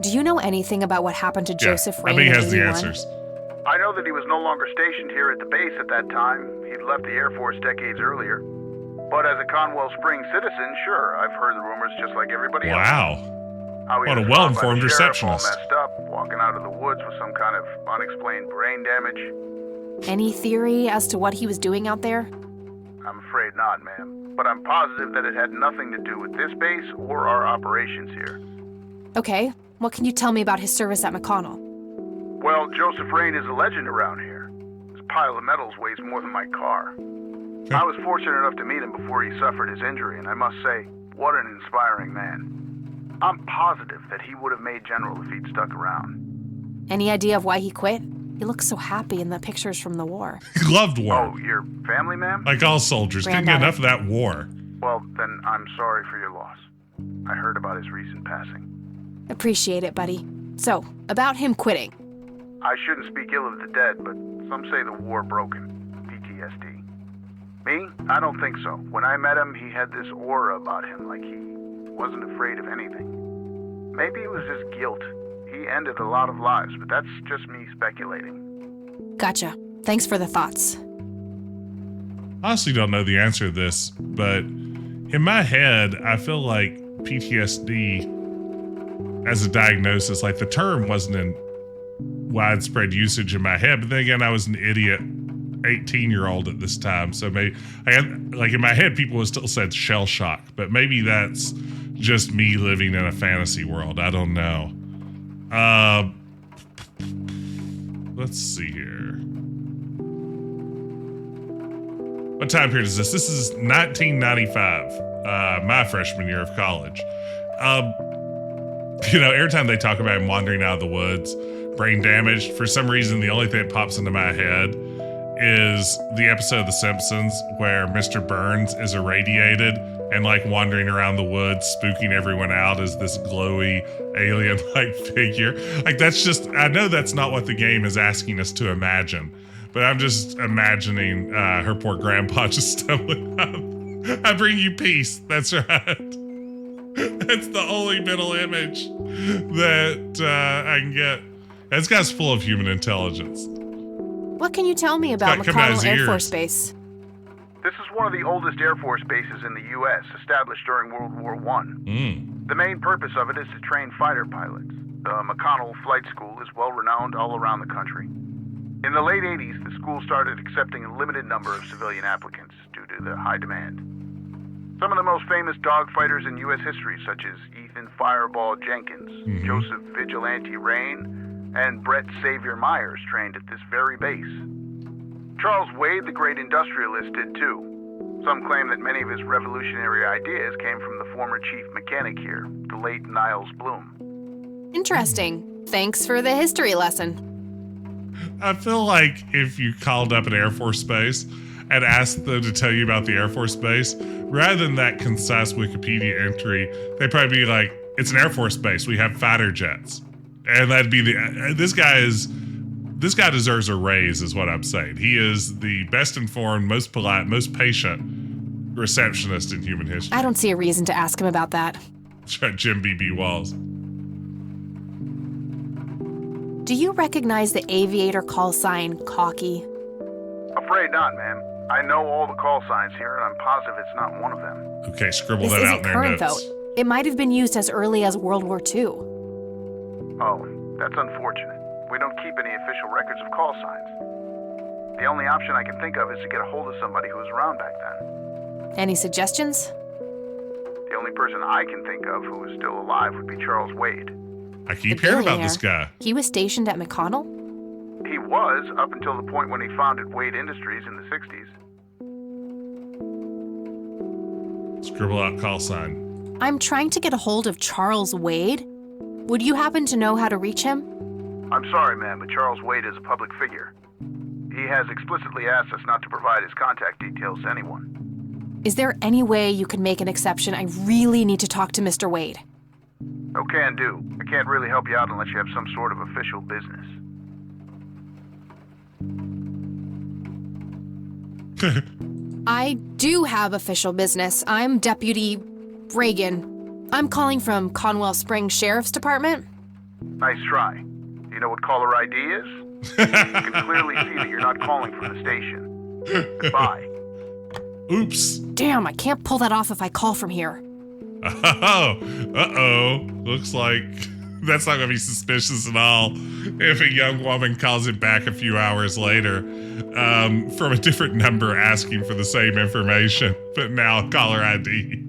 Do you know anything about what happened to Joseph Rain? I think he has the 81? answers. I know that he was no longer stationed here at the base at that time. He'd left the Air Force decades earlier. But as a Conwell Springs citizen, sure, I've heard the rumors just like everybody else. Wow. How he What a was well-informed found by the sheriff, all receptionist. messed up, walking out of the woods with some kind of unexplained brain damage. Any theory as to what he was doing out there? I'm afraid not, ma'am. But I'm positive that it had nothing to do with this base or our operations here. Okay, what can you tell me about his service at McConnell? Well, Joseph Rain is a legend around here. His pile of metals weighs more than my car. I was fortunate enough to meet him before he suffered his injury, and I must say, what an inspiring man. I'm positive that he would have made General if he'd stuck around. Any idea of why he quit? He looks so happy in the pictures from the war. He loved war. Oh, your family, ma'am? Like all soldiers. Couldn't get enough of that war. Well, then I'm sorry for your loss. I heard about his recent passing. Appreciate it, buddy. So, about him quitting. I shouldn't speak ill of the dead, but some say the war broke him. PTSD. Me? I don't think so. When I met him, he had this aura about him, like he wasn't afraid of anything. Maybe it was just guilt. He ended a lot of lives, but that's just me speculating. Gotcha. Thanks for the thoughts. Honestly don't know the answer to this, but in my head, I feel like PTSD as a diagnosis, like the term wasn't in widespread usage in my head, but then again, I was an idiot 18-year-old at this time, so maybe like in my head people would still said shell shock, but maybe that's just me living in a fantasy world. I don't know. Let's see here. What time period is this? This is 1995, my freshman year of college. You know, every time they talk about him wandering out of the woods, brain damaged, for some reason the only thing that pops into my head is the episode of The Simpsons where Mr. Burns is irradiated and like wandering around the woods, spooking everyone out as this glowy alien-like figure. Like that's just, I know that's not what the game is asking us to imagine, but I'm just imagining her poor grandpa just stumbling up. I bring you peace. That's right. That's the only mental image that I can get. This guy's full of human intelligence. What can you tell me about McConnell Air Force Base? This is one of the oldest Air Force bases in the U.S., established during World War I. The main purpose of it is to train fighter pilots. The McConnell Flight School is well renowned all around the country. In the late 80s, the school started accepting a limited number of civilian applicants due to the high demand. Some of the most famous dogfighters in U.S. history, such as Ethan Fireball Jenkins, Joseph Vigilante Rain, and Brett Savior Myers, trained at this very base. Charles Wade, the great industrialist, did too. Some claim that many of his revolutionary ideas came from the former chief mechanic here, the late Niles Bloom. Interesting. Thanks for the history lesson. I feel like if you called up an Air Force base and asked them to tell you about the Air Force base, rather than that concise Wikipedia entry, they'd probably be like, it's an Air Force base. We have fighter jets. And that'd be this guy deserves a raise, is what I'm saying. He is the best informed, most polite, most patient receptionist in human history. I don't see a reason to ask him about that. Jim B.B. Walls. Do you recognize the aviator call sign, Cocky? Afraid not, ma'am. I know all the call signs here, and I'm positive it's not one of them. Okay, scribble This that out isn't in their current, notes. though. It might have been used as early as World War II. Oh, that's unfortunate. We don't keep any official records of call signs. The only option I can think of is to get a hold of somebody who was around back then. Any suggestions? The only person I can think of who is still alive would be Charles Wade. I keep hearing about this guy. He was stationed at McConnell? He was, up until the point when he founded Wade Industries in the 60s. Scribble out call sign. I'm trying to get a hold of Charles Wade. Would you happen to know how to reach him? I'm sorry, ma'am, but Charles Wade is a public figure. He has explicitly asked us not to provide his contact details to anyone. Is there any way you could make an exception? I really need to talk to Mr. Wade. No can do. I can't really help you out unless you have some sort of official business. I do have official business. I'm Deputy Reagan. I'm calling from Conwell Springs Sheriff's Department. Nice try. Do you know what caller ID is? You can clearly see that you're not calling from the station. Goodbye. Oops. Damn, I can't pull that off if I call from here. Oh, uh-oh. Looks like that's not going to be suspicious at all if a young woman calls him back a few hours later from a different number asking for the same information, but now caller ID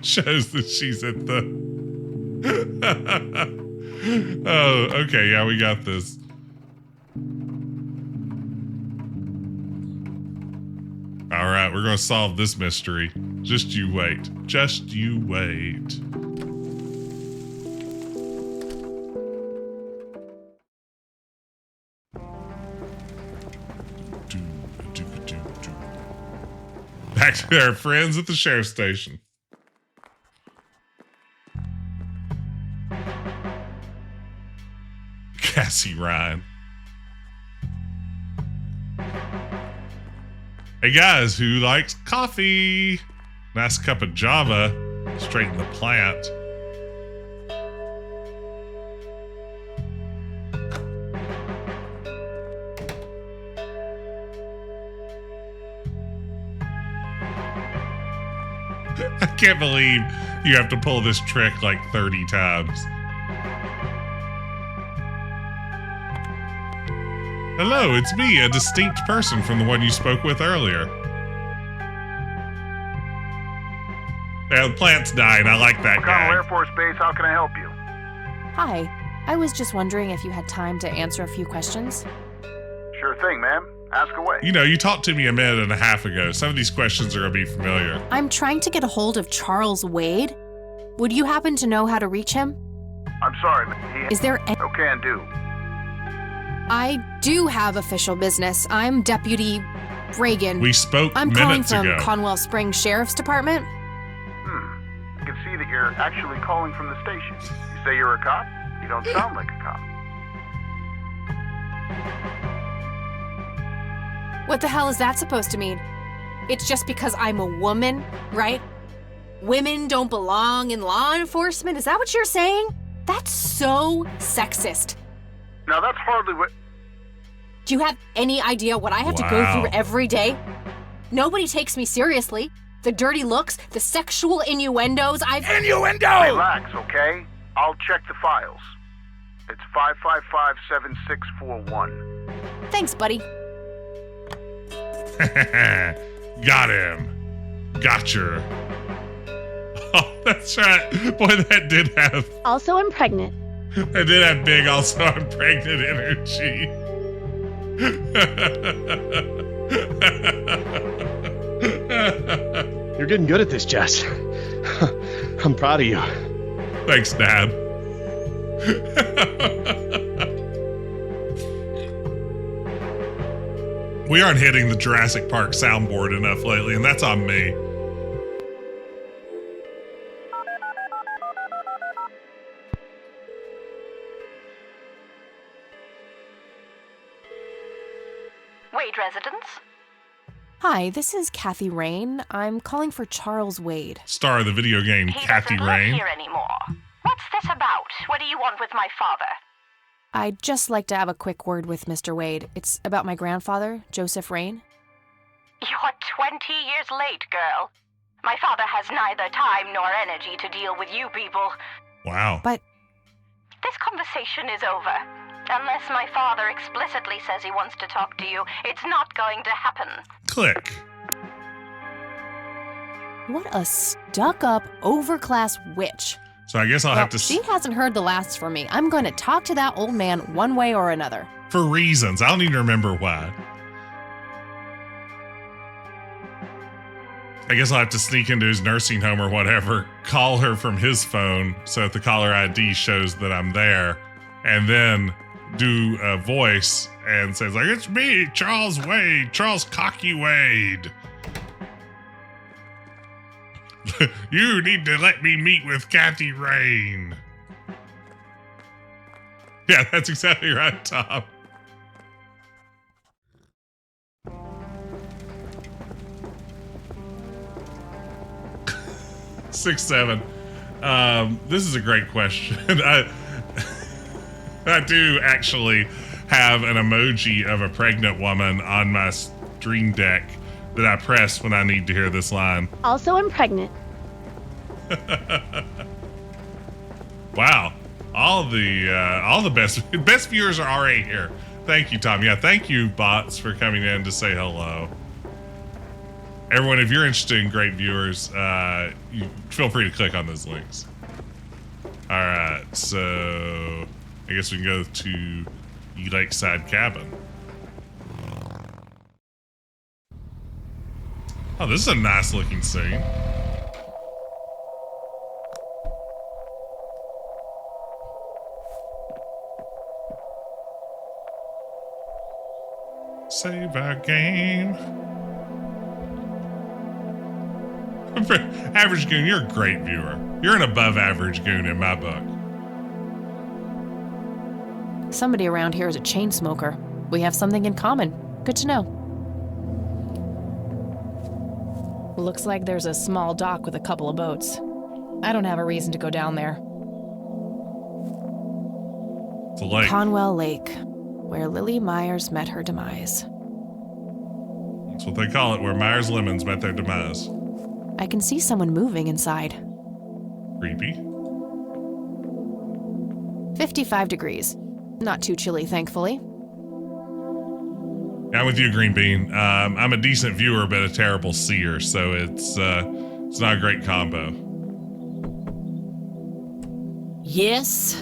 shows that she's at the... Oh, okay, yeah, we got this. All right, we're going to solve this mystery. Just you wait. Just you wait. Back to our friends at the sheriff's station. Cassie Ryan. Hey guys, who likes coffee? Nice cup of Java straight in the plant. I can't believe you have to pull this trick like 30 times. Hello, it's me, a distinct person from the one you spoke with earlier. Yeah, the plant's dying. I like that guy. McConnell Air Force Base, how can I help you? Hi. I was just wondering if you had time to answer a few questions. Sure thing, ma'am. Ask away. You know, you talked to me a minute and a half ago. Some of these questions are going to be familiar. I'm trying to get a hold of Charles Wade. Would you happen to know how to reach him? I'm sorry, ma'am. Is there any... No can do. I do have official business. I'm Deputy Reagan. We spoke I'm calling minutes from ago. Conwell Springs Sheriff's Department. you're actually calling from the station. You say you're a cop? You don't sound like a cop. What the hell is that supposed to mean? It's just because I'm a woman, right? Women don't belong in law enforcement? Is that what you're saying? That's so sexist. Now that's hardly what... Do you have any idea what I have to go through every day? Nobody takes me seriously. The dirty looks, the sexual innuendos, Innuendo! Relax, okay? I'll check the files. It's 555-7641. Thanks, buddy. Got him. Gotcha. Oh, that's right. Boy, that did have... Also, I'm pregnant. That did have big also I'm pregnant energy. You're getting good at this, Jess. I'm proud of you. Thanks, Dad. We aren't hitting the Jurassic Park soundboard enough lately, and that's on me. Wade residence? Hi, this is Kathy Rain. I'm calling for Charles Wade. Star of the video game, Kathy He doesn't Rain. live here anymore. What's this about? What do you want with my father? I'd just like to have a quick word with Mr. Wade. It's about my grandfather, Joseph Rain. You're 20 years late, girl. My father has neither time nor energy to deal with you people. Wow. But this conversation is over. Unless my father explicitly says he wants to talk to you, it's not going to happen. Click. What a stuck-up, overclass witch. So I guess I'll have to... She hasn't heard the last from me. I'm going to talk to that old man one way or another. For reasons. I don't even remember why. I guess I'll have to sneak into his nursing home or whatever, call her from his phone so that the caller ID shows that I'm there, and then do a voice and says, like, it's me, Charles Wade, Charles Cocky Wade. You need to let me meet with Kathy Rain. Yeah, that's exactly right, Tom. Six, seven. This is a great question. I do actually have an emoji of a pregnant woman on my stream deck that I press when I need to hear this line. Also, I'm pregnant. Wow. All the best viewers are already here. Thank you, Tom. Yeah, thank you, bots, for coming in to say hello. Everyone, if you're interested in great viewers, you feel free to click on those links. All right, so I guess we can go to Lakeside Cabin. Oh, this is a nice looking scene. Save our game. Average Goon, you're a great viewer. You're an above average goon in my book. Somebody around here is a chain smoker. We have something in common. Good to know. Looks like there's a small dock with a couple of boats. I don't have a reason to go down there. It's a lake. Conwell Lake, where Lily Myers met her demise. That's what they call it, where Myers Lemons met their demise. I can see someone moving inside. Creepy. 55 degrees. Not too chilly, thankfully. I'm with you, Green Bean. I'm a decent viewer, but a terrible seer, so it's not a great combo. Yes?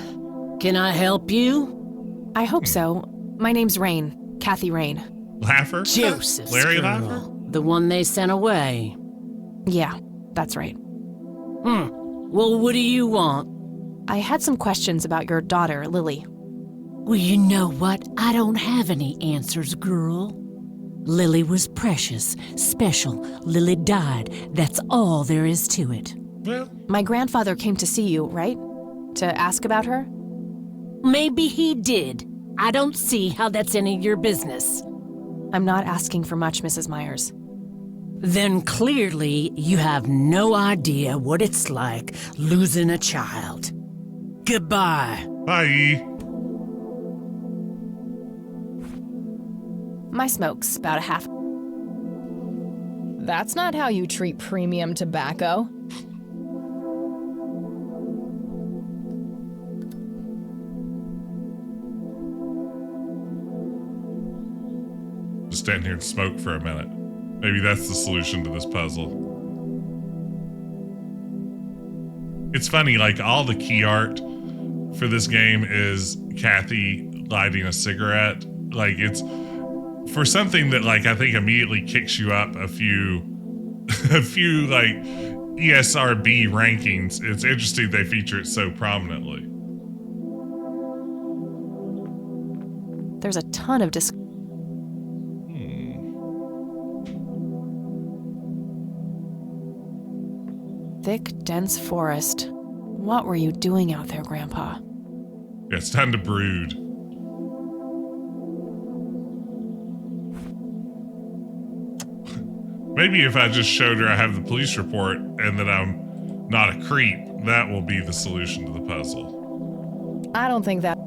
Can I help you? I hope so. My name's Rain. Kathy Rain. Laffer? Joseph's Larry girl. Laffer? The one they sent away. Yeah, that's right. Well, what do you want? I had some questions about your daughter, Lily. Well, you know what? I don't have any answers, girl. Lily was precious, special. Lily died. That's all there is to it. Well, my grandfather came to see you, right? To ask about her? Maybe he did. I don't see how that's any of your business. I'm not asking for much, Mrs. Myers. Then clearly you have no idea what it's like losing a child. Goodbye. Bye. My smoke's about a half. That's not how you treat premium tobacco. Just stand here and smoke for a minute. Maybe that's the solution to this puzzle. It's funny, like all the key art for this game is Kathy lighting a cigarette. Like it's for something that like I think immediately kicks you up a few like ESRB rankings. It's interesting they feature it so prominently. There's a ton of thick, dense forest. What were you doing out there, Grandpa? Yeah, it's time to brood. Maybe if I just showed her I have the police report and that I'm not a creep, that will be the solution to the puzzle. I don't think that...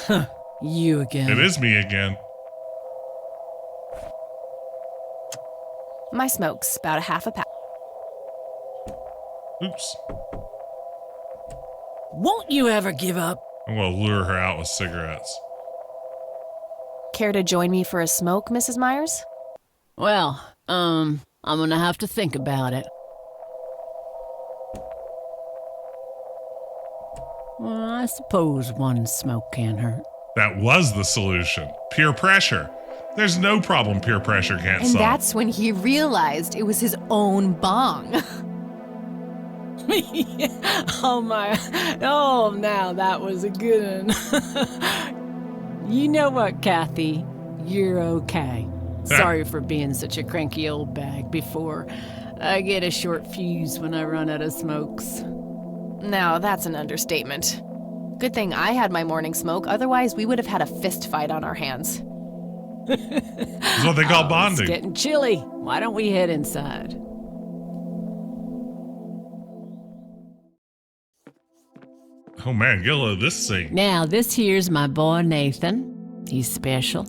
Huh, you again. It is me again. My smoke's about a half a pack. Oops. Won't you ever give up? I'm gonna lure her out with cigarettes. Care to join me for a smoke, Mrs. Myers? Well, I'm gonna have to think about it. Well, I suppose one smoke can't hurt. That was the solution. Peer pressure. There's no problem peer pressure can't And solve. that's when he realized it was his own bong. Oh my, oh now that was a good one. You know what, Kathy? You're okay. Sorry for being such a cranky old bag before. I get a short fuse when I run out of smokes. Now that's an understatement. Good thing I had my morning smoke, otherwise we would have had a fist fight on our hands. That's what they call bonding. It's getting chilly. Why don't we head inside? Oh man, get a load of this thing. Now, this here's my boy Nathan. He's special.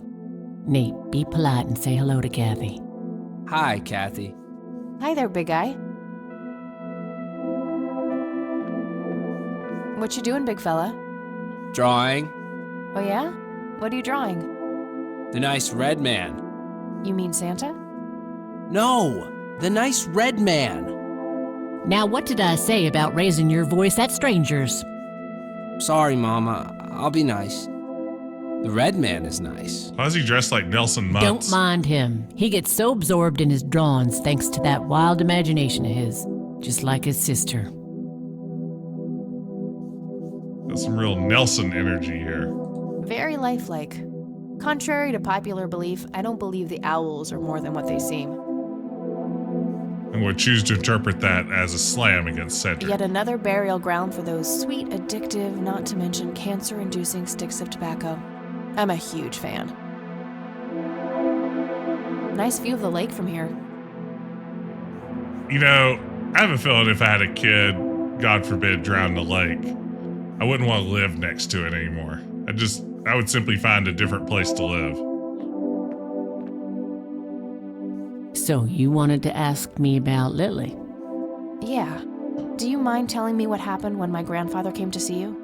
Nate, be polite and say hello to Kathy. Hi, Kathy. Hi there, big guy. What you doing, big fella? Drawing. Oh yeah? What are you drawing? The nice red man. You mean Santa? No, the nice red man. Now, what did I say about raising your voice at strangers? Sorry, Mama. I'll be nice. The red man is nice. Why is he dressed like Nelson Muntz? Don't mind him. He gets so absorbed in his drawings thanks to that wild imagination of his, just like his sister. Got some real Nelson energy here. Very lifelike. Contrary to popular belief, I don't believe the owls are more than what they seem. And would choose to interpret that as a slam against Cedric. Yet another burial ground for those sweet, addictive, not to mention cancer-inducing sticks of tobacco. I'm a huge fan. Nice view of the lake from here. You know, I have a feeling if I had a kid, God forbid, drowned in the lake, I wouldn't want to live next to it anymore. I would simply find a different place to live. So you wanted to ask me about Lily? Yeah. Do you mind telling me what happened when my grandfather came to see you?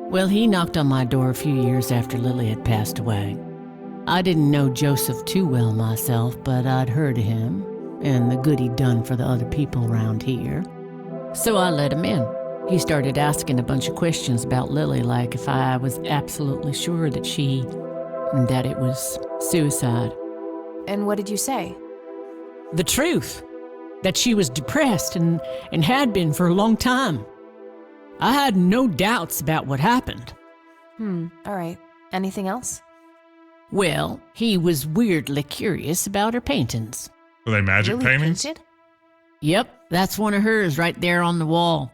Well, he knocked on my door a few years after Lily had passed away. I didn't know Joseph too well myself, but I'd heard of him and the good he'd done for the other people around here. So I let him in. He started asking a bunch of questions about Lily, like if I was absolutely sure that it was suicide. And what did you say? The truth. That she was depressed and had been for a long time. I had no doubts about what happened. All right. Anything else? Well, he was weirdly curious about her paintings. Were they magic Lily paintings? painted? Yep, that's one of hers right there on the wall.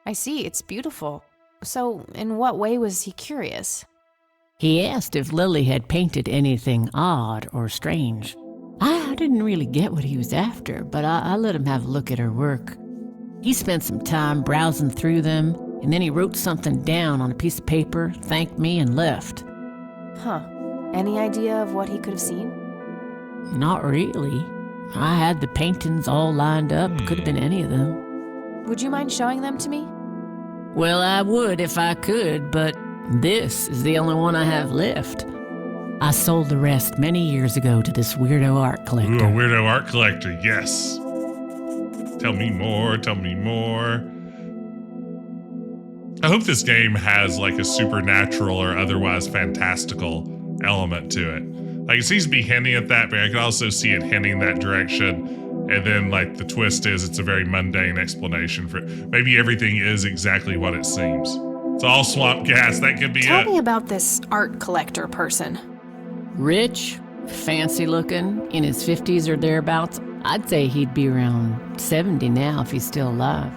I see, it's beautiful. So, in what way was he curious? He asked if Lily had painted anything odd or strange. I didn't really get what he was after, but I let him have a look at her work. He spent some time browsing through them, and then he wrote something down on a piece of paper, thanked me, and left. Huh. Any idea of what he could have seen? Not really. I had the paintings all lined up. Could have been any of them. Would you mind showing them to me? Well, I would if I could, but this is the only one I have left. I sold the rest many years ago to this weirdo art collector. Ooh, a weirdo art collector, yes. Tell me more, tell me more. I hope this game has like a supernatural or otherwise fantastical element to it. Like, it seems to be hinting at that, but I could also see it hinting that direction. And then, like, the twist is it's a very mundane explanation for it. Maybe everything is exactly what it seems. It's all swamp gas. That could be Tell it. me about this art collector person. Rich, fancy looking, in his 50s or thereabouts. I'd say he'd be around 70 now if he's still alive.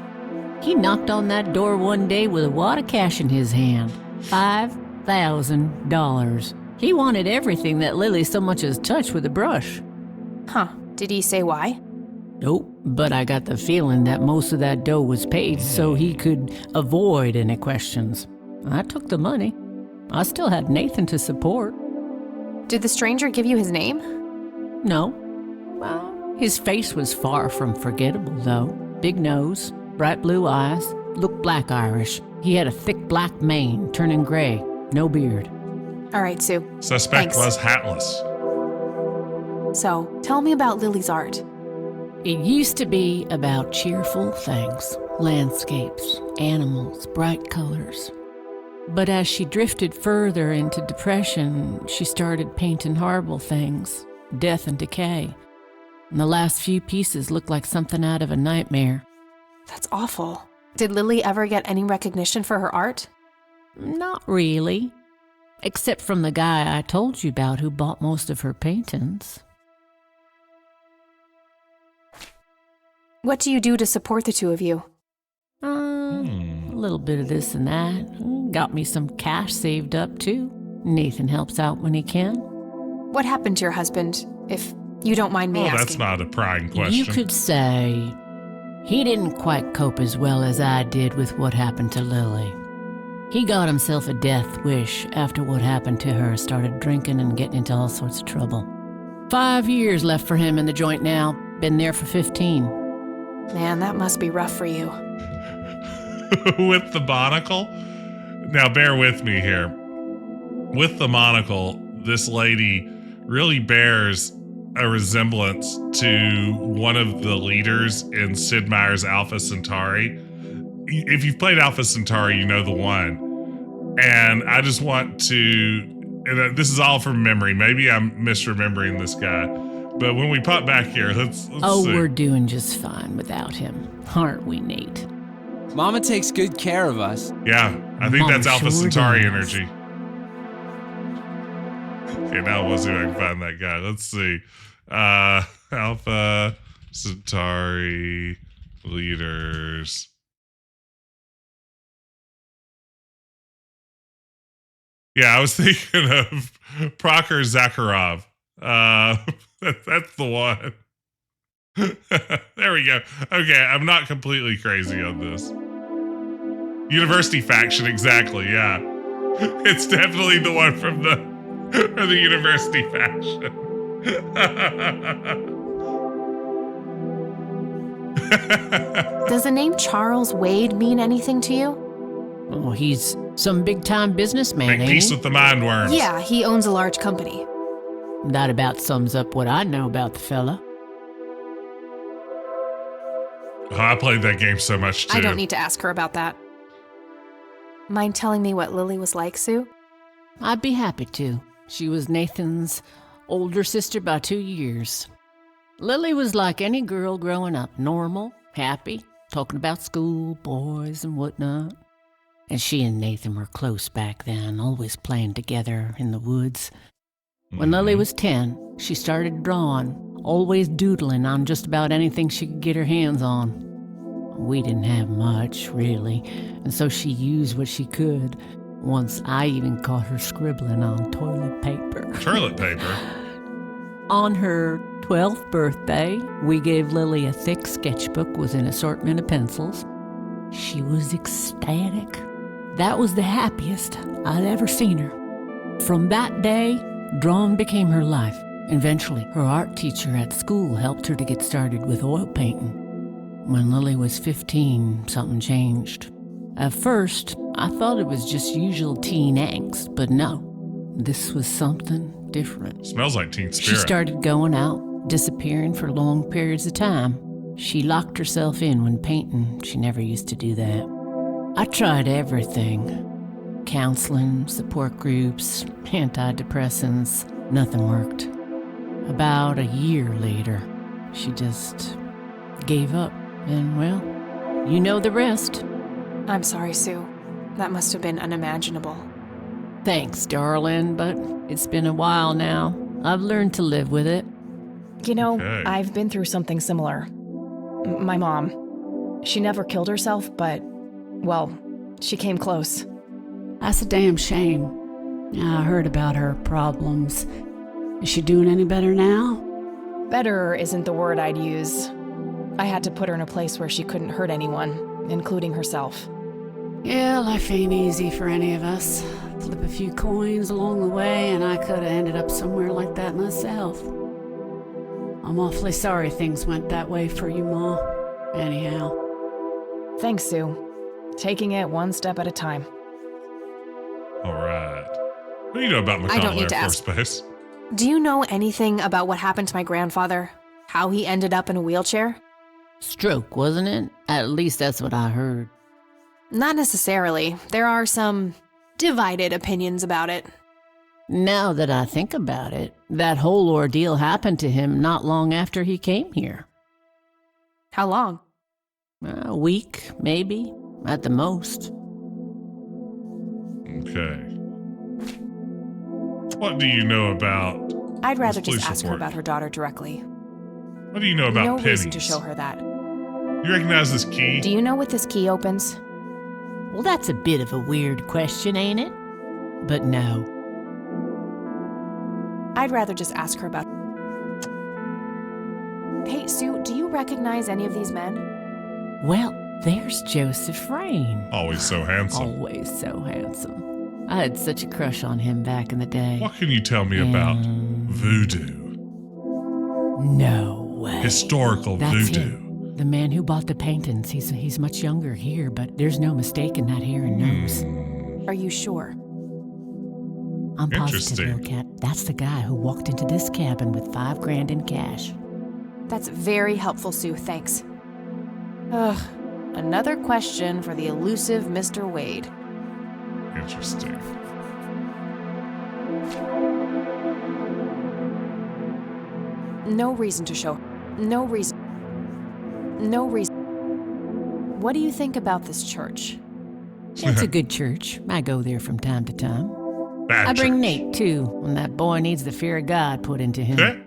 He knocked on that door one day with a wad of cash in his hand. $5,000. He wanted everything that Lily so much as touched with a brush. Huh. Did he say why? Nope, but I got the feeling that most of that dough was paid so he could avoid any questions. I took the money. I still had Nathan to support. Did the stranger give you his name? No. Well, his face was far from forgettable, though. Big nose, bright blue eyes, looked black Irish. He had a thick black mane, turning gray, no beard. All right, Sue. Suspect Thanks. was hatless. So, tell me about Lily's art. It used to be about cheerful things, landscapes, animals, bright colors. But as she drifted further into depression, she started painting horrible things, death and decay. And the last few pieces looked like something out of a nightmare. That's awful. Did Lily ever get any recognition for her art? Not really. Except from the guy I told you about who bought most of her paintings. What do you do to support the two of you? A little bit of this and that. Got me some cash saved up, too. Nathan helps out when he can. What happened to your husband, if you don't mind me asking? That's not a prying question. You could say he didn't quite cope as well as I did with what happened to Lily. He got himself a death wish after what happened to her, started drinking and getting into all sorts of trouble. 5 years left for him in the joint now. Been there for 15. Man, that must be rough for you. With the monocle? Now, bear with me here. With the monocle, this lady really bears a resemblance to one of the leaders in Sid Meier's Alpha Centauri. If you've played Alpha Centauri, you know the one. And I just want to, and this is all from memory. Maybe I'm misremembering this guy. But when we pop back here, let's see. We're doing just fine without him, aren't we, Nate? Mama takes good care of us. Yeah, I think Mama that's Alpha sure Centauri does. energy. Okay, now we'll see if I can find that guy. Let's see. Alpha Centauri leaders. Yeah, I was thinking of Prokhor Zakharov. That's the one. There we go. Okay, I'm not completely crazy on this. University faction, exactly, yeah. It's definitely the one from the university faction. Does the name Charles Wade mean anything to you? Oh, he's some big-time businessman, Make ain't peace he? with the mind worms. Yeah, he owns a large company. That about sums up what I know about the fella. Oh, I played that game so much, too. I don't need to ask her about that. Mind telling me what Lily was like, Sue? I'd be happy to. She was Nathan's older sister by 2 years. Lily was like any girl growing up, normal, happy, talking about school, boys, and whatnot. And she and Nathan were close back then, always playing together in the woods. When Lily was 10, she started drawing always doodling on just about anything she could get her hands on. We didn't have much, really, and so she used what she could. Once I even caught her scribbling on toilet paper. Toilet paper? On her 12th birthday, we gave Lily a thick sketchbook with an assortment of pencils. She was ecstatic. That was the happiest I'd ever seen her. From that day, drawing became her life. Eventually, her art teacher at school helped her to get started with oil painting. When Lily was 15, something changed. At first, I thought it was just usual teen angst, but no, this was something different. Smells like teen spirit. She started going out, disappearing for long periods of time. She locked herself in when painting. She never used to do that. I tried everything. Counseling, support groups, antidepressants. Nothing worked. About a year later, she just gave up. And, well, you know the rest. I'm sorry, Sue. That must have been unimaginable. Thanks, darling, but it's been a while now. I've learned to live with it. You know, Okay. I've been through something similar. My mom. She never killed herself, but, well, she came close. That's a damn shame. I heard about her problems. Is she doing any better now? Better isn't the word I'd use. I had to put her in a place where she couldn't hurt anyone, including herself. Yeah, life ain't easy for any of us. Flip a few coins along the way, and I could have ended up somewhere like that myself. I'm awfully sorry things went that way for you, Ma. Anyhow. Thanks, Sue. Taking it one step at a time. All right. What do you know about I don't McConnell need Air to Force ask. Base? Do you know anything about what happened to my grandfather? How he ended up in a wheelchair? Stroke, wasn't it? At least that's what I heard. Not necessarily. There are some divided opinions about it. Now that I think about it, that whole ordeal happened to him not long after he came here. How long? A week, maybe, at the most. Okay. What do you know about... I'd rather this just police ask her report? about her daughter directly. What do you know about No pennies? reason to show her that. You recognize this key? Do you know what this key opens? Well, that's a bit of a weird question, ain't it? But no. I'd rather just ask her about... Hey, Sue, do you recognize any of these men? Well, there's Joseph Rain. Always so handsome. Always so handsome. I had such a crush on him back in the day. What can you tell me about voodoo? No way. Historical That's voodoo. him. The man who bought the paintings. He's much younger here, but there's no mistaking that hair and nose. Are you sure? I'm positive, Interesting. little cat. That's the guy who walked into this cabin with $5,000 in cash. That's very helpful, Sue. Thanks. Ugh. Another question for the elusive Mr. Wade. Interesting. No reason to show. No reason. No reason. What do you think about this church? It's a good church. I go there from time to time. Bad I bring church. Nate, too, when that boy needs the fear of God put into him. Okay.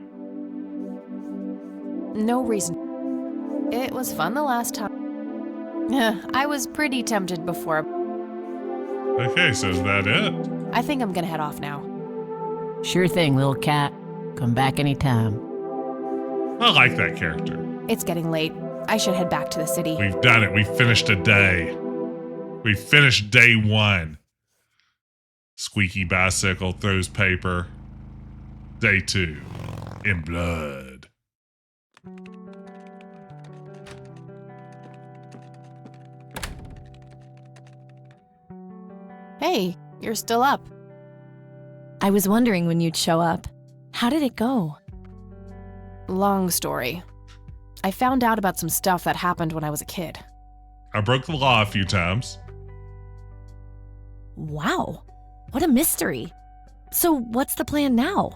No reason. It was fun the last time. I was pretty tempted before. Okay, so is that it? I think I'm gonna head off now. Sure thing, little cat. Come back anytime. I like that character. It's getting late. I should head back to the city. We've done it. We finished a day. We finished day one. Squeaky bicycle throws paper. Day two. In blood. Hey, you're still up. I was wondering when you'd show up. How did it go? Long story. I found out about some stuff that happened when I was a kid. I broke the law a few times. Wow, what a mystery. So what's the plan now?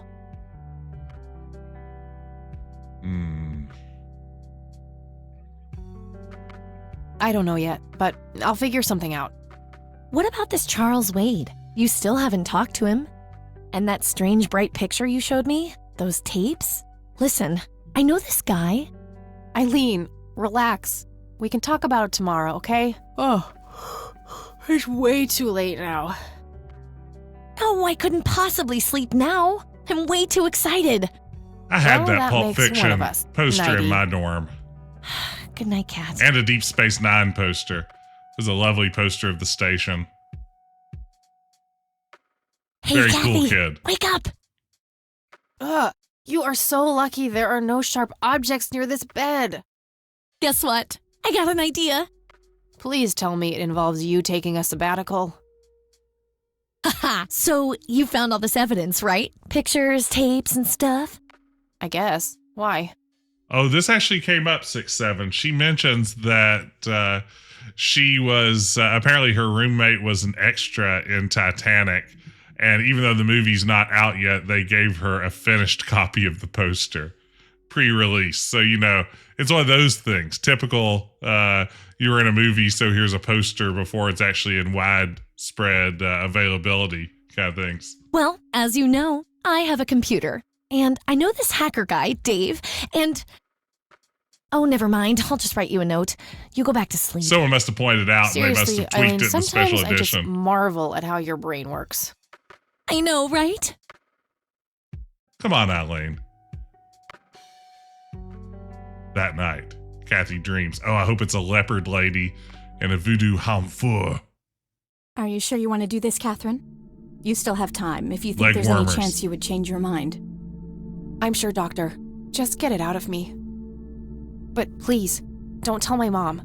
I don't know yet, but I'll figure something out. What about this Charles Wade? You still haven't talked to him? And that strange bright picture you showed me? Those tapes? Listen, I know this guy. Eileen, relax. We can talk about it tomorrow, okay? Oh, it's way too late now. Oh, I couldn't possibly sleep now. I'm way too excited. I had Well, that that Pulp makes one Fiction of us. poster in Nighty. my dorm. Good night, Kat. And a Deep Space Nine poster. It was a lovely poster of the station. Hey, Very Kathy, cool kid. wake up. Ugh, you are so lucky there are no sharp objects near this bed. Guess what? I got an idea. Please tell me it involves you taking a sabbatical. Haha, so you found all this evidence, right? Pictures, tapes, and stuff? I guess. Why? Oh, this actually came up 6-7. She mentions that she was apparently her roommate was an extra in Titanic. And even though the movie's not out yet, they gave her a finished copy of the poster pre-release. So, it's one of those things. Typical, you were in a movie, so here's a poster before it's actually in widespread availability kind of things. Well, as you know, I have a computer. And I know this hacker guy, Dave, and... Oh, never mind. I'll just write you a note. You go back to sleep. Someone must have pointed out and they must Seriously, have tweaked Eileen, it in the sometimes special I just edition. marvel at how your brain works. I know, right? Come on, Eileen. That night, Kathy dreams, oh, I hope it's a leopard lady and a voodoo hamfour. Are you sure you want to do this, Catherine? You still have time if you think Leg there's warmers. any chance you would change your mind. I'm sure, Doctor. Just get it out of me. But please, don't tell my mom.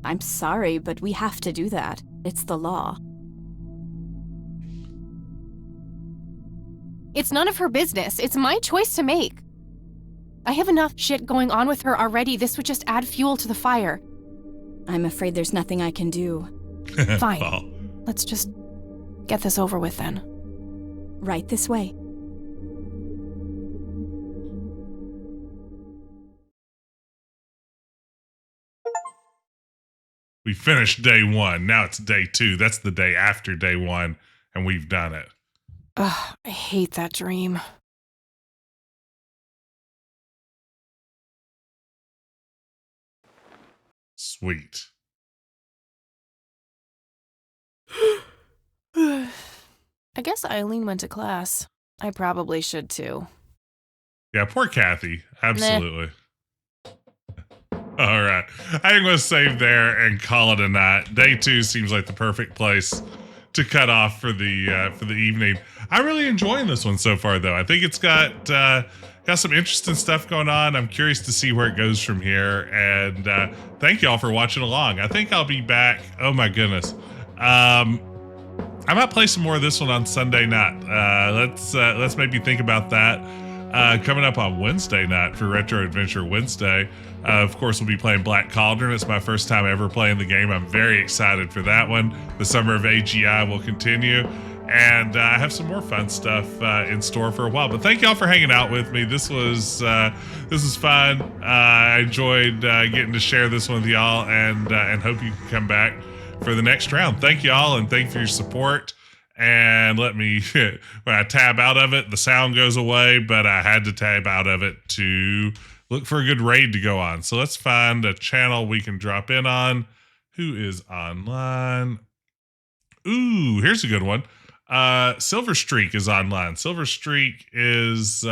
I'm sorry, but we have to do that. It's the law. It's none of her business. It's my choice to make. I have enough shit going on with her already. This would just add fuel to the fire. I'm afraid there's nothing I can do. Fine. Well, Let's just get this over with then. Right this way. we finished day 1. Now it's day 2. That's the day after day 1, and we've done it. Ugh, I hate that dream. Sweet. I guess Eileen went to class. I probably should too. Yeah, poor Kathy. Absolutely. All right. I think we'll save there and call it a night. Day 2 seems like the perfect place to cut off for the evening. I'm really enjoying this one so far, though. I think it's got some interesting stuff going on. I'm curious to see where it goes from here. And thank y'all for watching along. I think I'll be back. Oh my goodness. I might play some more of this one on Sunday night. Let's maybe think about that. Coming up on Wednesday night for Retro Adventure Wednesday. Of course, we'll be playing Black Cauldron. It's my first time ever playing the game. I'm very excited for that one. The Summer of AGI will continue. And I have some more fun stuff in store for a while. But thank y'all for hanging out with me. This was fun. I enjoyed getting to share this one with y'all, and hope you can come back for the next round. Thank y'all, and thank you for your support. And let me, when I tab out of it, the sound goes away, but I had to tab out of it to look for a good raid to go on. So let's find a channel we can drop in on. Who is online? Ooh, here's a good one. Silver Streak is online. Silver Streak is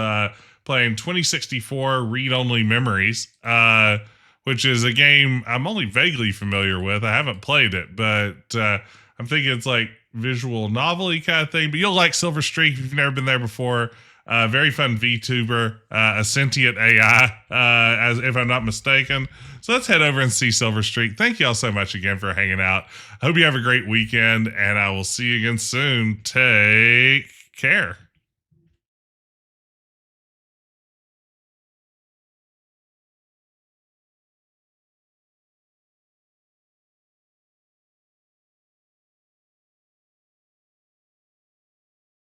playing 2064 Read-Only Memories, which is a game I'm only vaguely familiar with. I haven't played it, but I'm thinking it's like visual novel-y kind of thing. But you'll like Silver Streak if you've never been there before. Very fun VTuber, a sentient AI, as if I'm not mistaken. So let's head over and see Silver Streak. Thank you all so much again for hanging out. I hope you have a great weekend, and I will see you again soon. Take care.